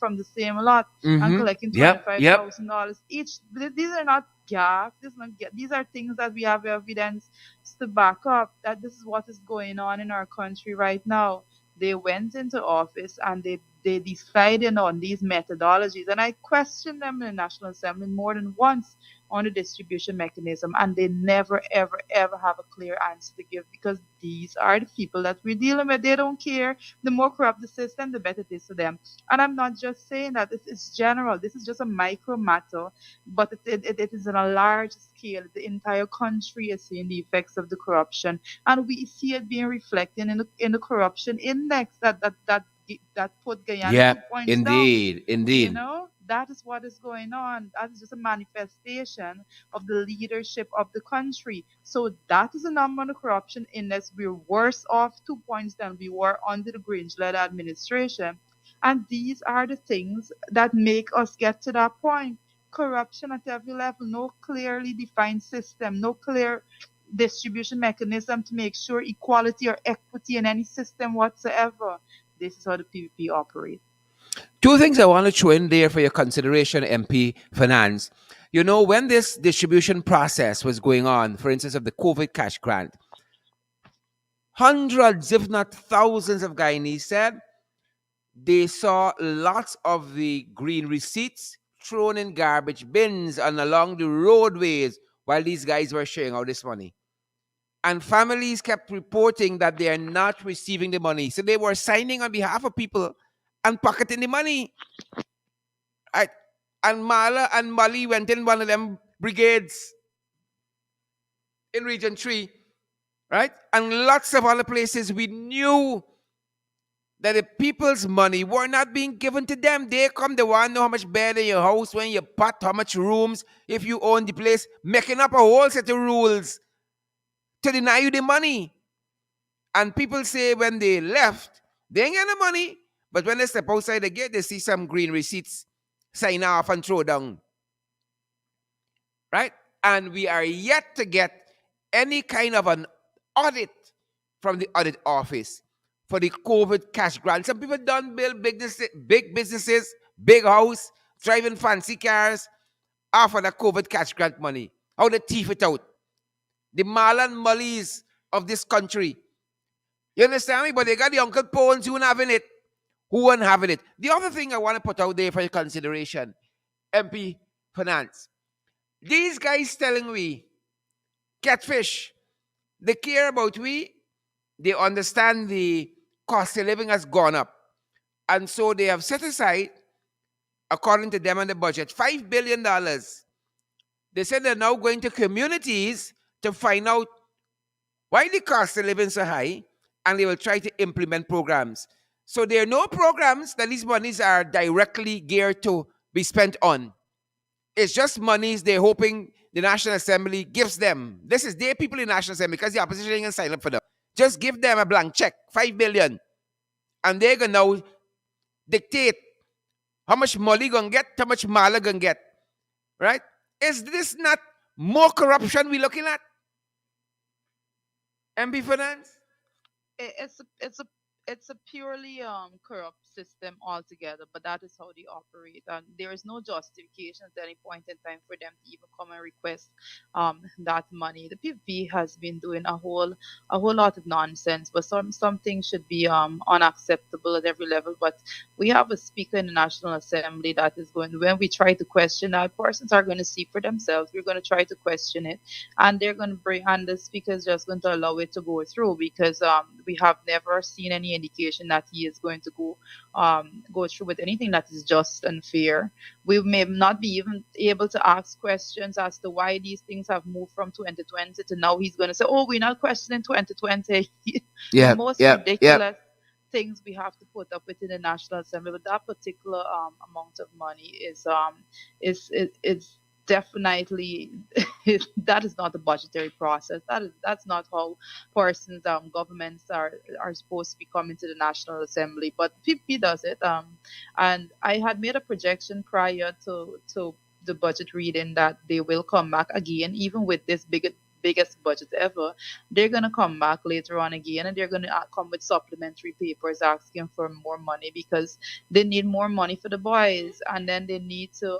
lot and Mm-hmm. collecting twenty Yep. five Yep. thousand dollars each. These are not gaff. These are things that we have evidence to back up that this is what is going on in our country right now. They went into office and they decided on these methodologies, and I questioned them in the National Assembly more than once on the distribution mechanism, and they never, ever, ever have a clear answer to give because these are the people that we're dealing with. They don't care. The more corrupt the system, the better it is for them. And I'm not just saying that, it's general. This is just a micro matter, but it is on a large scale. The entire country is seeing the effects of the corruption, and we see it being reflected in the corruption index that put Guyana Yep. 2 points down. Indeed. Indeed. That is what is going on. That is just a manifestation of the leadership of the country. So that is a number on the corruption index. We're worse off 2 points than we were under the Grange-led administration. And these are the things that make us get to that point. Corruption at every level, no clearly defined system, no clear distribution mechanism to make sure equality or equity in any system whatsoever. This is how the PPP operates. Two things I want to throw in there for your consideration, MP Finance. When this distribution process was going on, for instance, of the COVID cash grant, hundreds, if not thousands, of Guyanese said they saw lots of the green receipts thrown in garbage bins and along the roadways while these guys were sharing out this money. and families kept reporting that they are not receiving the money. So they were signing on behalf of people and pocketing the money. Right? And Mala and Mali went in one of them brigades in Region 3, right? And lots of other places we knew that the people's money were not being given to them. They come, they want to know how much bed in your house, when you pot, how much rooms, if you own the place, making up a whole set of rules to deny you the money. And people say when they left, they ain't got the money. But when they step outside the gate, they see some green receipts, sign off and throw down. Right? And we are yet to get any kind of an audit from the audit office for the COVID cash grant. Some people done build big businesses, big house, driving fancy cars off of the COVID cash grant money. How they thief it out. The Marlon Mullies of this country. You understand me? But they got the Uncle Pones who having it. Who weren't having it. The other thing I want to put out there for your consideration, MP Finance. These guys telling we, catfish, they care about we, they understand the cost of living has gone up. And so they have set aside, according to them and the budget, $5 billion. They said they're now going to communities to find out why the cost of living so high, and they will try to implement programs. So there are no programs that these monies are directly geared to be spent on. It's just monies they're hoping the National Assembly gives them. This is their people in the National Assembly because the opposition ain't gonna sign up for them. Just give them a blank check, $5 billion, and they're gonna now dictate how much money gonna get, how much mala gonna get. Right? Is this not more corruption we looking at? MB Finance? It's a purely corrupt system altogether, but that is how they operate, and there is no justification at any point in time for them to even come and request that money. The PPP has been doing a whole lot of nonsense, but some things should be unacceptable at every level. But we have a speaker in the National Assembly that is going, when we try to question that, persons are going to see for themselves. We're going to try to question it, and they're going to bring, and the speaker is just going to allow it to go through, because we have never seen any indication that he is going to go through with anything that is just and fair. We may not be even able to ask questions as to why these things have moved from 2020 to now. He's going to say, "Oh, we're not questioning 2020." The Yep, most yep, yep. ridiculous things we have to put up with in the National Assembly, but that particular amount of money is definitely that is not a budgetary process. That's not how persons governments are supposed to be coming to the National Assembly. But PP does it. And I had made a projection prior to the budget reading that they will come back again, even with this biggest budget ever. They're gonna come back later on again, and they're gonna come with supplementary papers asking for more money, because they need more money for the boys, and then they need to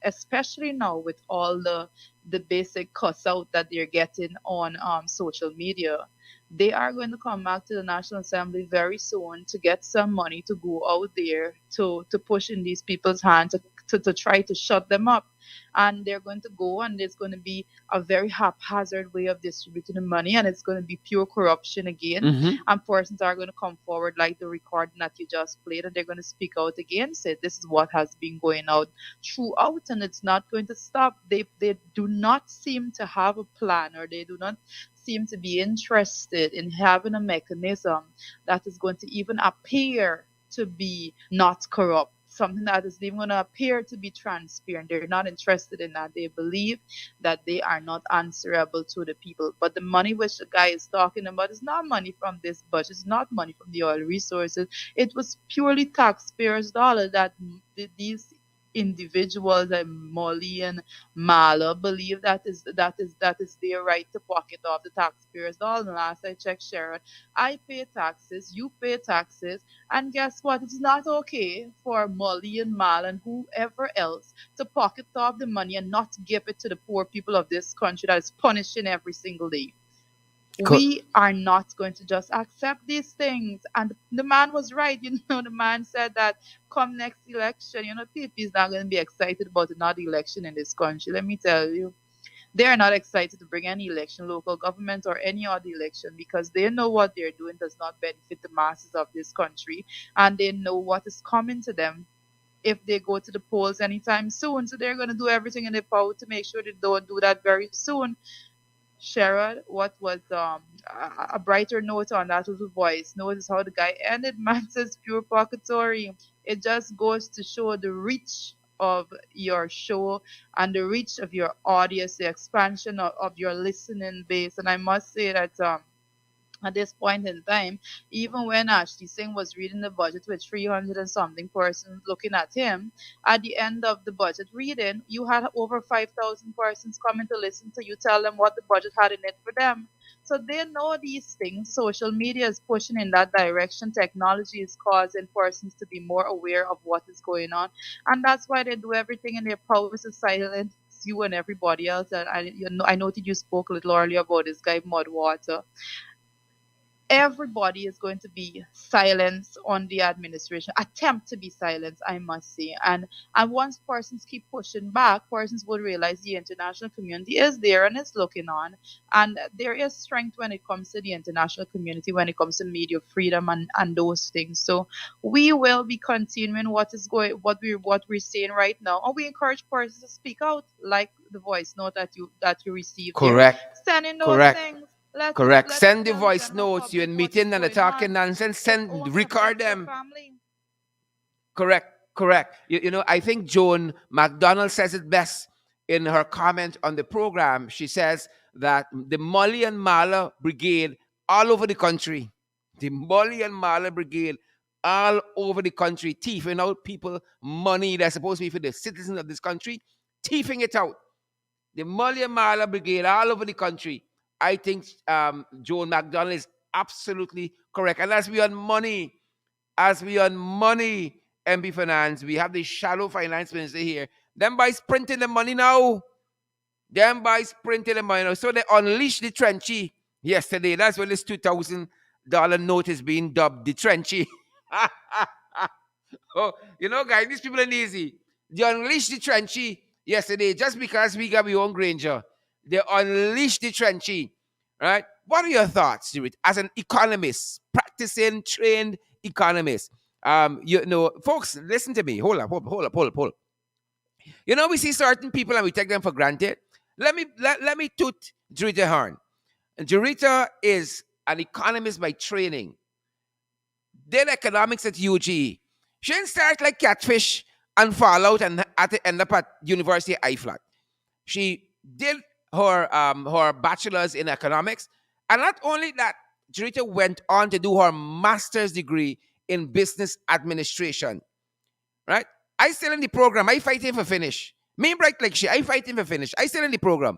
especially now with all the basic cuss out that they're getting on social media. They are going to come back to the National Assembly very soon to get some money to go out there to push in these people's hands to try to shut them up. And they're going to go, and there's going to be a very haphazard way of distributing the money, and it's going to be pure corruption again. Mm-hmm. And persons are going to come forward like the recording that you just played, and they're going to speak out again, say this is what has been going out throughout, and it's not going to stop. They do not seem to have a plan, or they do not seem to be interested in having a mechanism that is going to even appear to be not corrupt, something that is even going to appear to be transparent. They're not interested in that. They believe that they are not answerable to the people. But the money which the guy is talking about is not money from this budget. It's not money from the oil resources. It was purely taxpayers' dollar that these individuals like Molly and Mala believe that is their right to pocket off the taxpayers' dollar. And last I checked, Sharon, I pay taxes, you pay taxes, and guess what? It's not okay for Molly and Mal and whoever else to pocket off the money and not give it to the poor people of this country that is punishing every single day. We are not going to just accept these things. And the man was right. The man said that come next election, people is not going to be excited about another election in this country. Let me tell you. They are not excited to bring any election, local government or any other election, because they know what they're doing does not benefit the masses of this country, and they know what is coming to them if they go to the polls anytime soon. So they're going to do everything in their power to make sure they don't do that very soon. Sherrod, what was a brighter note on that little voice? Notice how the guy ended. Man says pure pocketory. It just goes to show the reach of your show and the reach of your audience, the expansion of your listening base. And I must say that at this point in time, even when Ashley Singh was reading the budget with 300 and something persons looking at him, at the end of the budget reading, you had over 5,000 persons coming to listen to you tell them what the budget had in it for them. So they know these things. Social media is pushing in that direction. Technology is causing persons to be more aware of what is going on. And that's why they do everything in their power to silence you and everybody else. And I noted you spoke a little earlier about this guy, Mudwater. Everybody is going to be silenced on the administration, attempt to be silenced, I must say. And once persons keep pushing back, persons would realize the international community is there and is looking on. And there is strength when it comes to the international community, when it comes to media freedom and those things. So we will be continuing what we're saying right now. And we encourage persons to speak out, like the voice note that you received there. Correct. Send in those Correct. things. Let it Correct. let it Send the tell the voice general notes. You're public in what is meeting and they're going talking on. nonsense. It Send, only record affects your them. family. Correct, correct. I think Joan McDonald says it best in her comment on the program. She says that the Molly and Mala Brigade all over the country, the Molly and Mala Brigade all over the country, thieving out people money that's supposed to be for the citizens of this country, thieving it out. The Molly and Mala Brigade all over the country. I think Joan McDonald is absolutely correct. And as we on money, MB Finance, we have the shallow finance minister here. Them boys printing the money now. Them boys printing the money now. So they unleashed the trenchy yesterday. That's when this $2,000 note is being dubbed the trenchy. Oh, guys, these people are easy. They unleashed the trenchy yesterday just because we got our own Granger. They unleashed the trenchy. Right? What are your thoughts, Stuart, as an economist, practicing, trained economist? Folks, listen to me. Hold up. We see certain people and we take them for granted. Let me toot Jurita Horn. And Jurita is an economist by training, did economics at UGE. She didn't start like catfish and fall out and end up at University I flat. She did her bachelor's in economics, and not only that, Jurita went on to do her master's degree in business administration. Right? I still in the program. I fighting for finish. Me bright like she. I fighting for finish. I still in the program.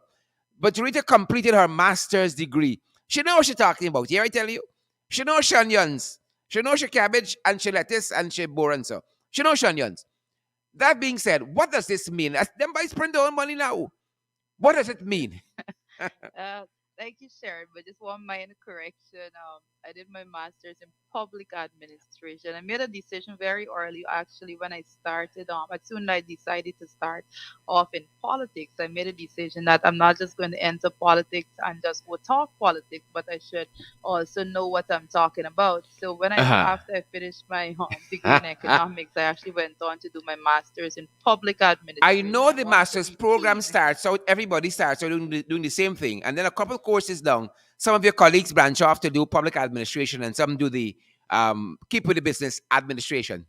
But Rita completed her master's degree. She know what she talking about. Here I tell you. She know she onions. She know she cabbage and she lettuce and she boron so. She know she onions. That being said, what does this mean? As them by spend their own money now. What does it mean? Uh, Thank you, Sharon. But just one minor correction. I did my master's in public administration. I made a decision very early, actually, when I started. As soon as I decided to start off in politics, I made a decision that I'm not just going to enter politics and just go talk politics, but I should also know what I'm talking about. So Uh-huh. after I finished my degree in economics, I actually went on to do my master's in public I administration. know And the one of the master's program reasons starts out, everybody starts out doing the same thing. And then a couple courses down, some of your colleagues branch off to do public administration and some do the keep with the business administration.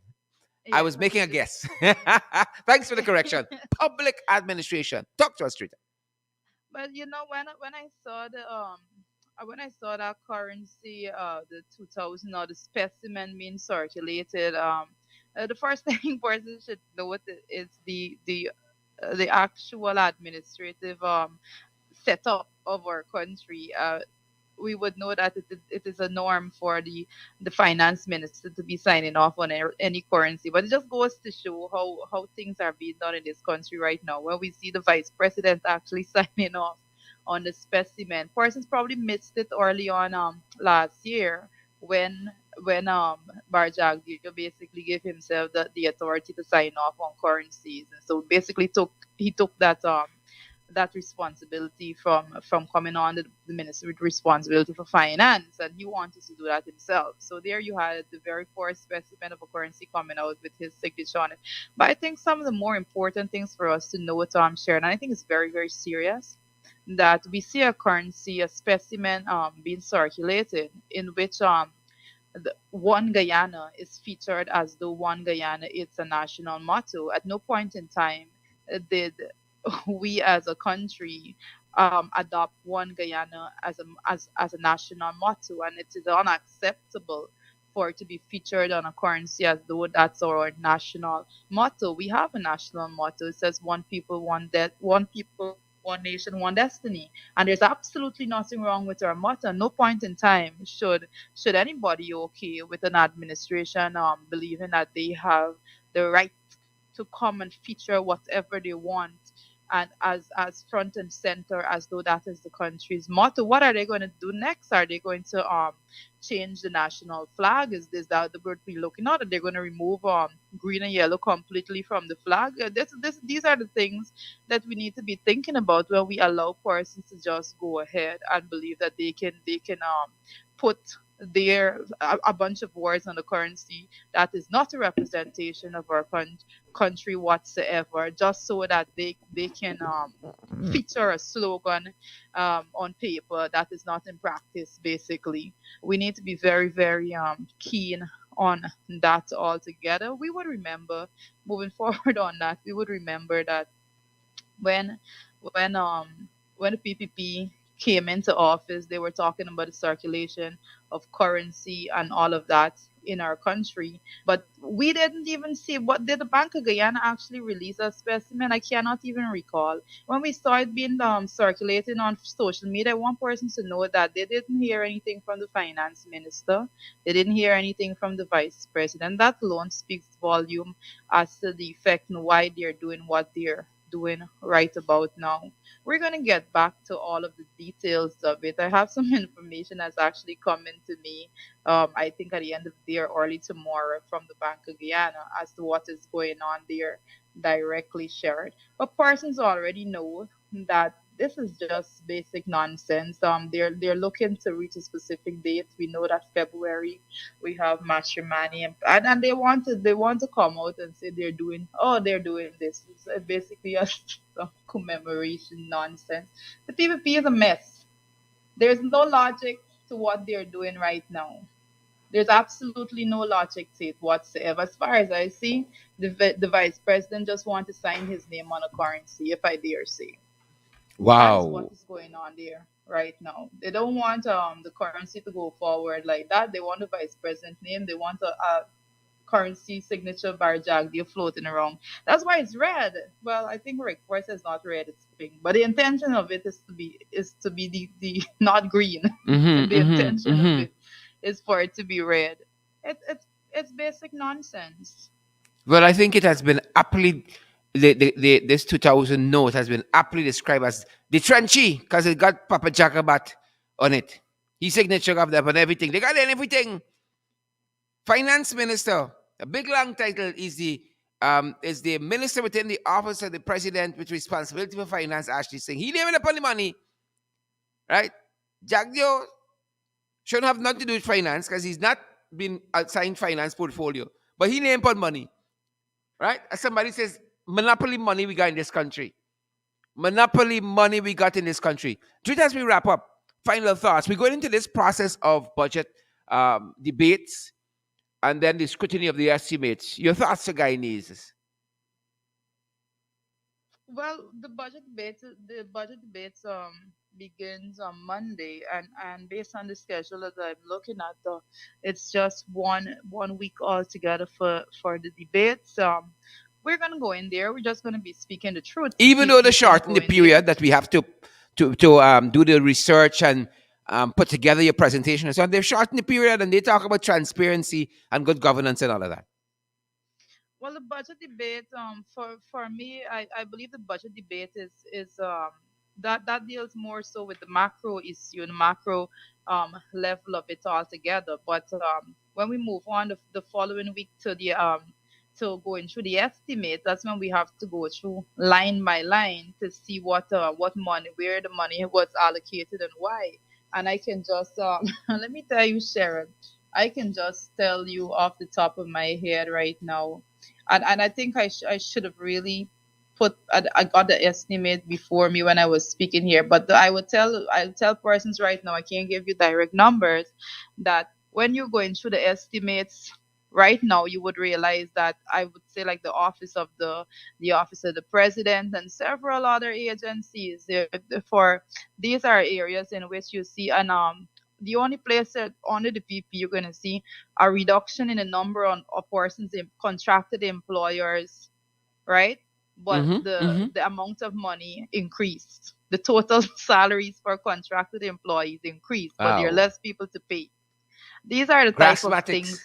I yes, was and making we a just guess. Thanks for the correction. Public administration. Talk to us, Rita. But when I saw that currency, the 2000 or the specimen being circulated, the first thing person should note is the actual administrative setup of our country. We would know that it is a norm for the finance minister to be signing off on any currency. But it just goes to show how things are being done in this country right now, where we see the vice president actually signing off on the specimen. Persons probably missed it early on last year when when Barjagdio basically gave himself the authority to sign off on currencies. And so basically took that that responsibility from coming on the minister with responsibility for finance, and he wanted to do that himself. So there you had the very first specimen of a currency coming out with his signature on it. But I think some of the more important things for us to note, Sharon, and I think it's very, very serious, that we see a currency, a specimen being circulated in which one Guyana is featured as though one Guyana is a national motto. At no point in time did we as a country adopt one Guyana as a national motto, and it is unacceptable for it to be featured on a currency as though that's our national motto. We have a national motto. It says one people, one people, one nation, one destiny. And there's absolutely nothing wrong with our motto. No point in time should anybody okay with an administration believing that they have the right to come and feature whatever they want and as front and center as though that is the country's motto. What are they going to do next? Are they going to change the national flag? Is this that the word we're looking at? Are they going to remove green and yellow completely from the flag? These are the things that we need to be thinking about when we allow persons to just go ahead and believe that they can put a bunch of words on the currency that is not a representation of our country whatsoever, just so that they can feature a slogan on paper that is not in practice. Basically, we need to be very, very keen on that altogether. We would remember moving forward on that. We would remember that when when um when the PPP came into office, they were talking about the circulation of currency and all of that in our country. But we didn't even see, what did the Bank of Guyana actually release a specimen? I cannot even recall. When we saw it being circulating on social media, I want persons to know that they didn't hear anything from the finance minister. They didn't hear anything from the vice president. That alone speaks volume as to the effect and why they're doing what they're doing right about now. We're going to get back to all of the details of it. I have some information that's actually coming to me, I think at the end of the day or early tomorrow from the Bank of Guyana as to what is going on there directly shared. But persons already know that this is just basic nonsense. They're looking to reach a specific date. We know that February we have matrimony, and they want to come out and say they're doing this. It's basically a some commemoration nonsense. The PPP is a mess. There's no logic to what they're doing right now. There's absolutely no logic to it whatsoever. As far as I see, the vice president just want to sign his name on a currency, if I dare say. That is what Wow. is going on there right now. They don't want the currency to go forward like that. They want the vice president name. They want a currency signature bar Jagdeo floating around. That's why it's red. Well, I think Rick Force is not red, it's pink. But the intention of it is to be the not green. Mm-hmm. The Mm-hmm. intention of Mm-hmm. it is for it to be red. It's basic nonsense. Well, I think it has been aptly this 2000 note has been aptly described as the trenchy because it got Papa Jackabat on it. His signature of that and everything. They got everything. Finance minister. A big long title is the minister within the office of the president with responsibility for finance. Ashley Singh. He living upon the money, right? Jagdio shouldn't have nothing to do with finance because he's not been assigned finance portfolio, but he named upon money, right? As somebody says, monopoly money we got in this country. Monopoly money we got in this country. Just as we wrap up, final thoughts. We're going into this process of budget debates and then the scrutiny of the estimates. Your thoughts, Guyanese? Well, the budget debates begins on Monday, and based on the schedule that I'm looking at, it's just one week altogether for the debates. We're gonna go in there. We're just gonna be speaking the truth. Even though the He's gonna shorten go the in there. period that we have to do the research and put together your presentation and so on, they've shortened the period and they talk about transparency and good governance and all of that. Well, the budget debate, for me, I believe the budget debate is that deals more so with the macro issue and macro level of it altogether. But when we move on the following week to to going through the estimate, that's when we have to go through line by line to see what money, where the money was allocated and why. And I can just let me tell you, Sharon, I can just tell you off the top of my head right now, and I think I should have really I got the estimate before me when I was speaking here, but I tell persons right now, I can't give you direct numbers, that when you're going through the estimates right now, you would realize that I would say like the office of the president and several other agencies for these are areas in which you see, and the only place that under the PP you're going to see a reduction in the number of persons in contracted employers, right? But Mm-hmm. Mm-hmm. the amount of money increased. The total salaries for contracted employees increased, but there are Oh, less people to pay. These are the type of grassmatics. things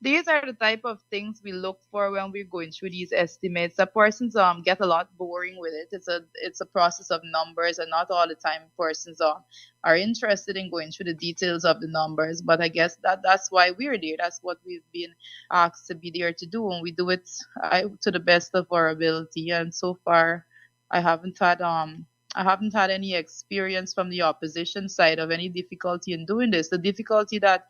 these are the type of things we look for when we're going through these estimates. The persons get a lot boring with it. It's a process of numbers, and not all the time persons are interested in going through the details of the numbers. But I guess that's why we're there. That's what we've been asked to be there to do, and we do it to the best of our ability. And so far, I haven't had um I haven't had any experience from the opposition side of any difficulty in doing this. The difficulty that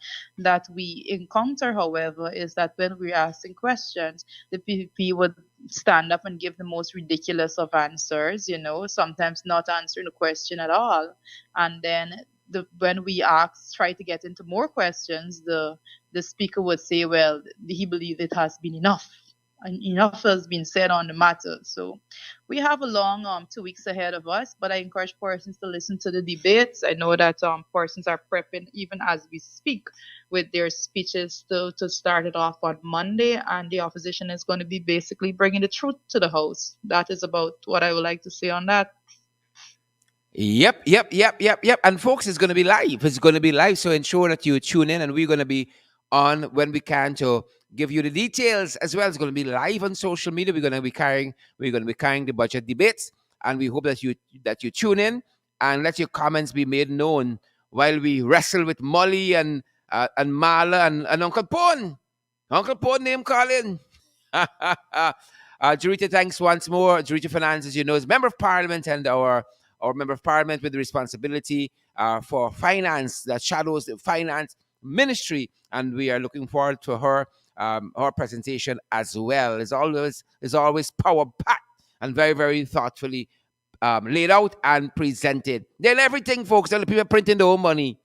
we encounter, however, is that when we're asking questions, the PPP would stand up and give the most ridiculous of answers, sometimes not answering the question at all. And then when we try to get into more questions, the speaker would say, well, he believes it has been enough. And enough has been said on the matter. So we have a long 2 weeks ahead of us, but I encourage persons to listen to the debates. I know that persons are prepping even as we speak with their speeches to start it off on Monday, and the opposition is going to be basically bringing the truth to the House. That is about what I would like to say on that. Yep, yep, yep, yep, yep. And folks, it's going to be live. It's going to be live. So ensure that you tune in, and we're going to be on when we can to give you the details as well. It's going to be live on social media. We're going to be carrying the budget debates, and we hope that you tune in and let your comments be made known while we wrestle with Molly and Marla and Uncle Pone. Uncle Pone name calling. Jurita, thanks once more. Jurita Fernandez, as you know, is member of parliament and our member of parliament with the responsibility for finance that shadows the finance ministry, and we are looking forward to her presentation as well. Is always power packed and very very thoughtfully laid out and presented. Then everything, folks. The people printing their own money.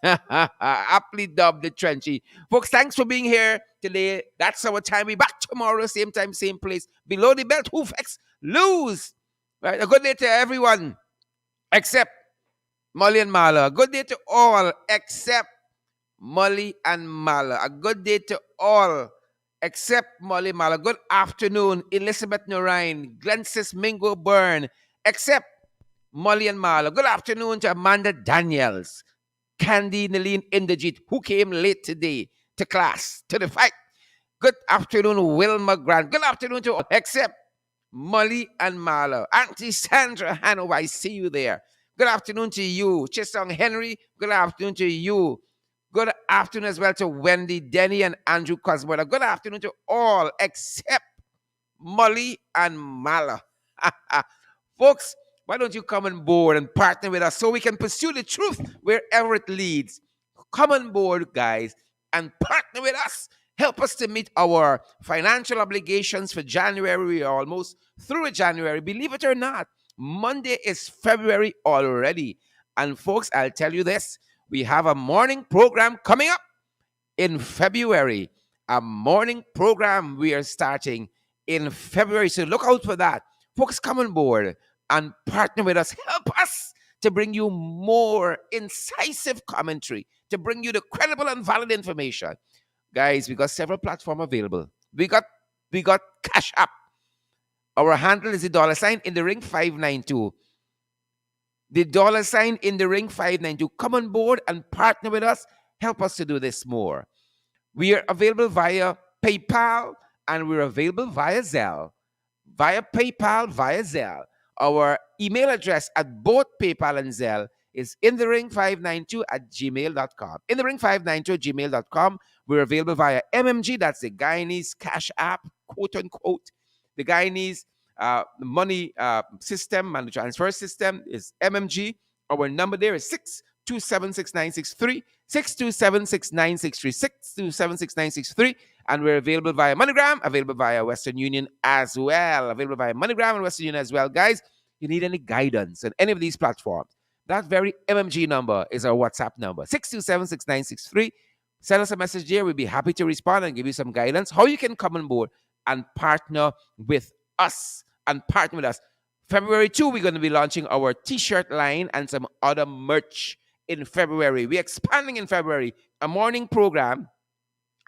Aptly dubbed the Trenchy. Folks, thanks for being here today. That's our time. Be back tomorrow, same time, same place. Below the belt, who facts lose. Right. A good day to everyone except Molly and Mala. A good day to all except Molly and Mala. A good day to all except Molly Mala. Good afternoon, Elizabeth Norine, Glensis Mingo Byrne, except Molly and Mala. Good afternoon to Amanda Daniels, Candy Naleen Inderjeet, who came late today to class, to the fight. Good afternoon, Wilma Grant. Good afternoon to all except Molly and Marlo. Auntie Sandra Hanover, I see you there. Good afternoon to you. Chisong Henry, good afternoon to you. Good afternoon as well to Wendy, Denny, and Andrew Cosmota. Good afternoon to all except Molly and Mala. Folks, why don't you come on board and partner with us so we can pursue the truth wherever it leads? Come on board, guys, and partner with us. Help us to meet our financial obligations for January. We are almost through January. Believe it or not, Monday is February already. And folks, I'll tell you this. We have a morning program coming up in February. A morning program we are starting in February. So look out for that. Folks, come on board and partner with us. Help us to bring you more incisive commentary, to bring you the credible and valid information. Guys, we got several platforms available. We got Cash App. Our handle is the $ in the ring 592. The $ in the ring 592. Come on board and partner with us. Help us to do this more. We are available via PayPal, and we're available via Zelle. Via PayPal, via Zelle. Our email address at both PayPal and Zelle is inthering592 at gmail.com. Inthering592 at gmail.com. We're available via MMG, that's the Guyanese Cash App, quote unquote. The Guyanese money system, money transfer system is MMG. Our number there is 6276963, 6276963, 6276963. And we're available via MoneyGram, available via Western Union as well. Available via MoneyGram and Western Union as well. Guys, you need any guidance on any of these platforms, that very MMG number is our WhatsApp number, 6276963. Send us a message there. We'll be happy to respond and give you some guidance how you can come on board and partner with us. February 2, we're going to be launching our t-shirt line and some other merch in February. We're expanding in February, a morning program,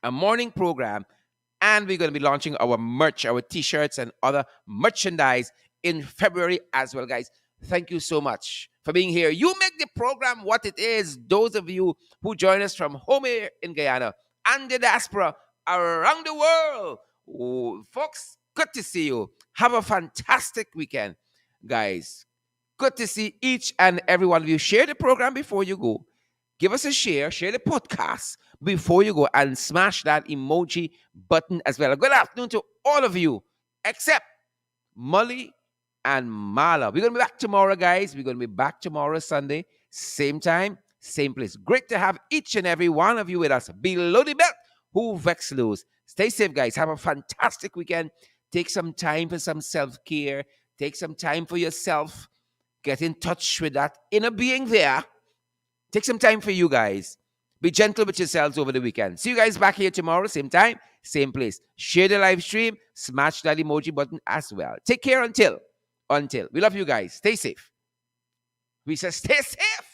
and we're going to be launching our merch, our t-shirts and other merchandise in February as well, guys. Thank you so much for being here. You make the program what it is. Those of you who join us from home here in Guyana and the diaspora around the world, folks, good to see you. Have a fantastic weekend, guys. Good to see each and every one of you. Share the program before you go. Give us a share the podcast before you go, and smash that emoji button as well. Good afternoon to all of you, except Molly and Mala. We're going to be back tomorrow, guys. We're going to be back tomorrow, Sunday, same time, same place. Great to have each and every one of you with us. Below the belt, who vex lose. Stay safe, guys. Have a fantastic weekend. Take some time for some self-care. Take some time for yourself. Get in touch with that inner being there. Take some time for you guys. Be gentle with yourselves over the weekend. See you guys back here tomorrow, same time, same place. Share the live stream. Smash that emoji button as well. Take care until. We love you guys. Stay safe. We say stay safe.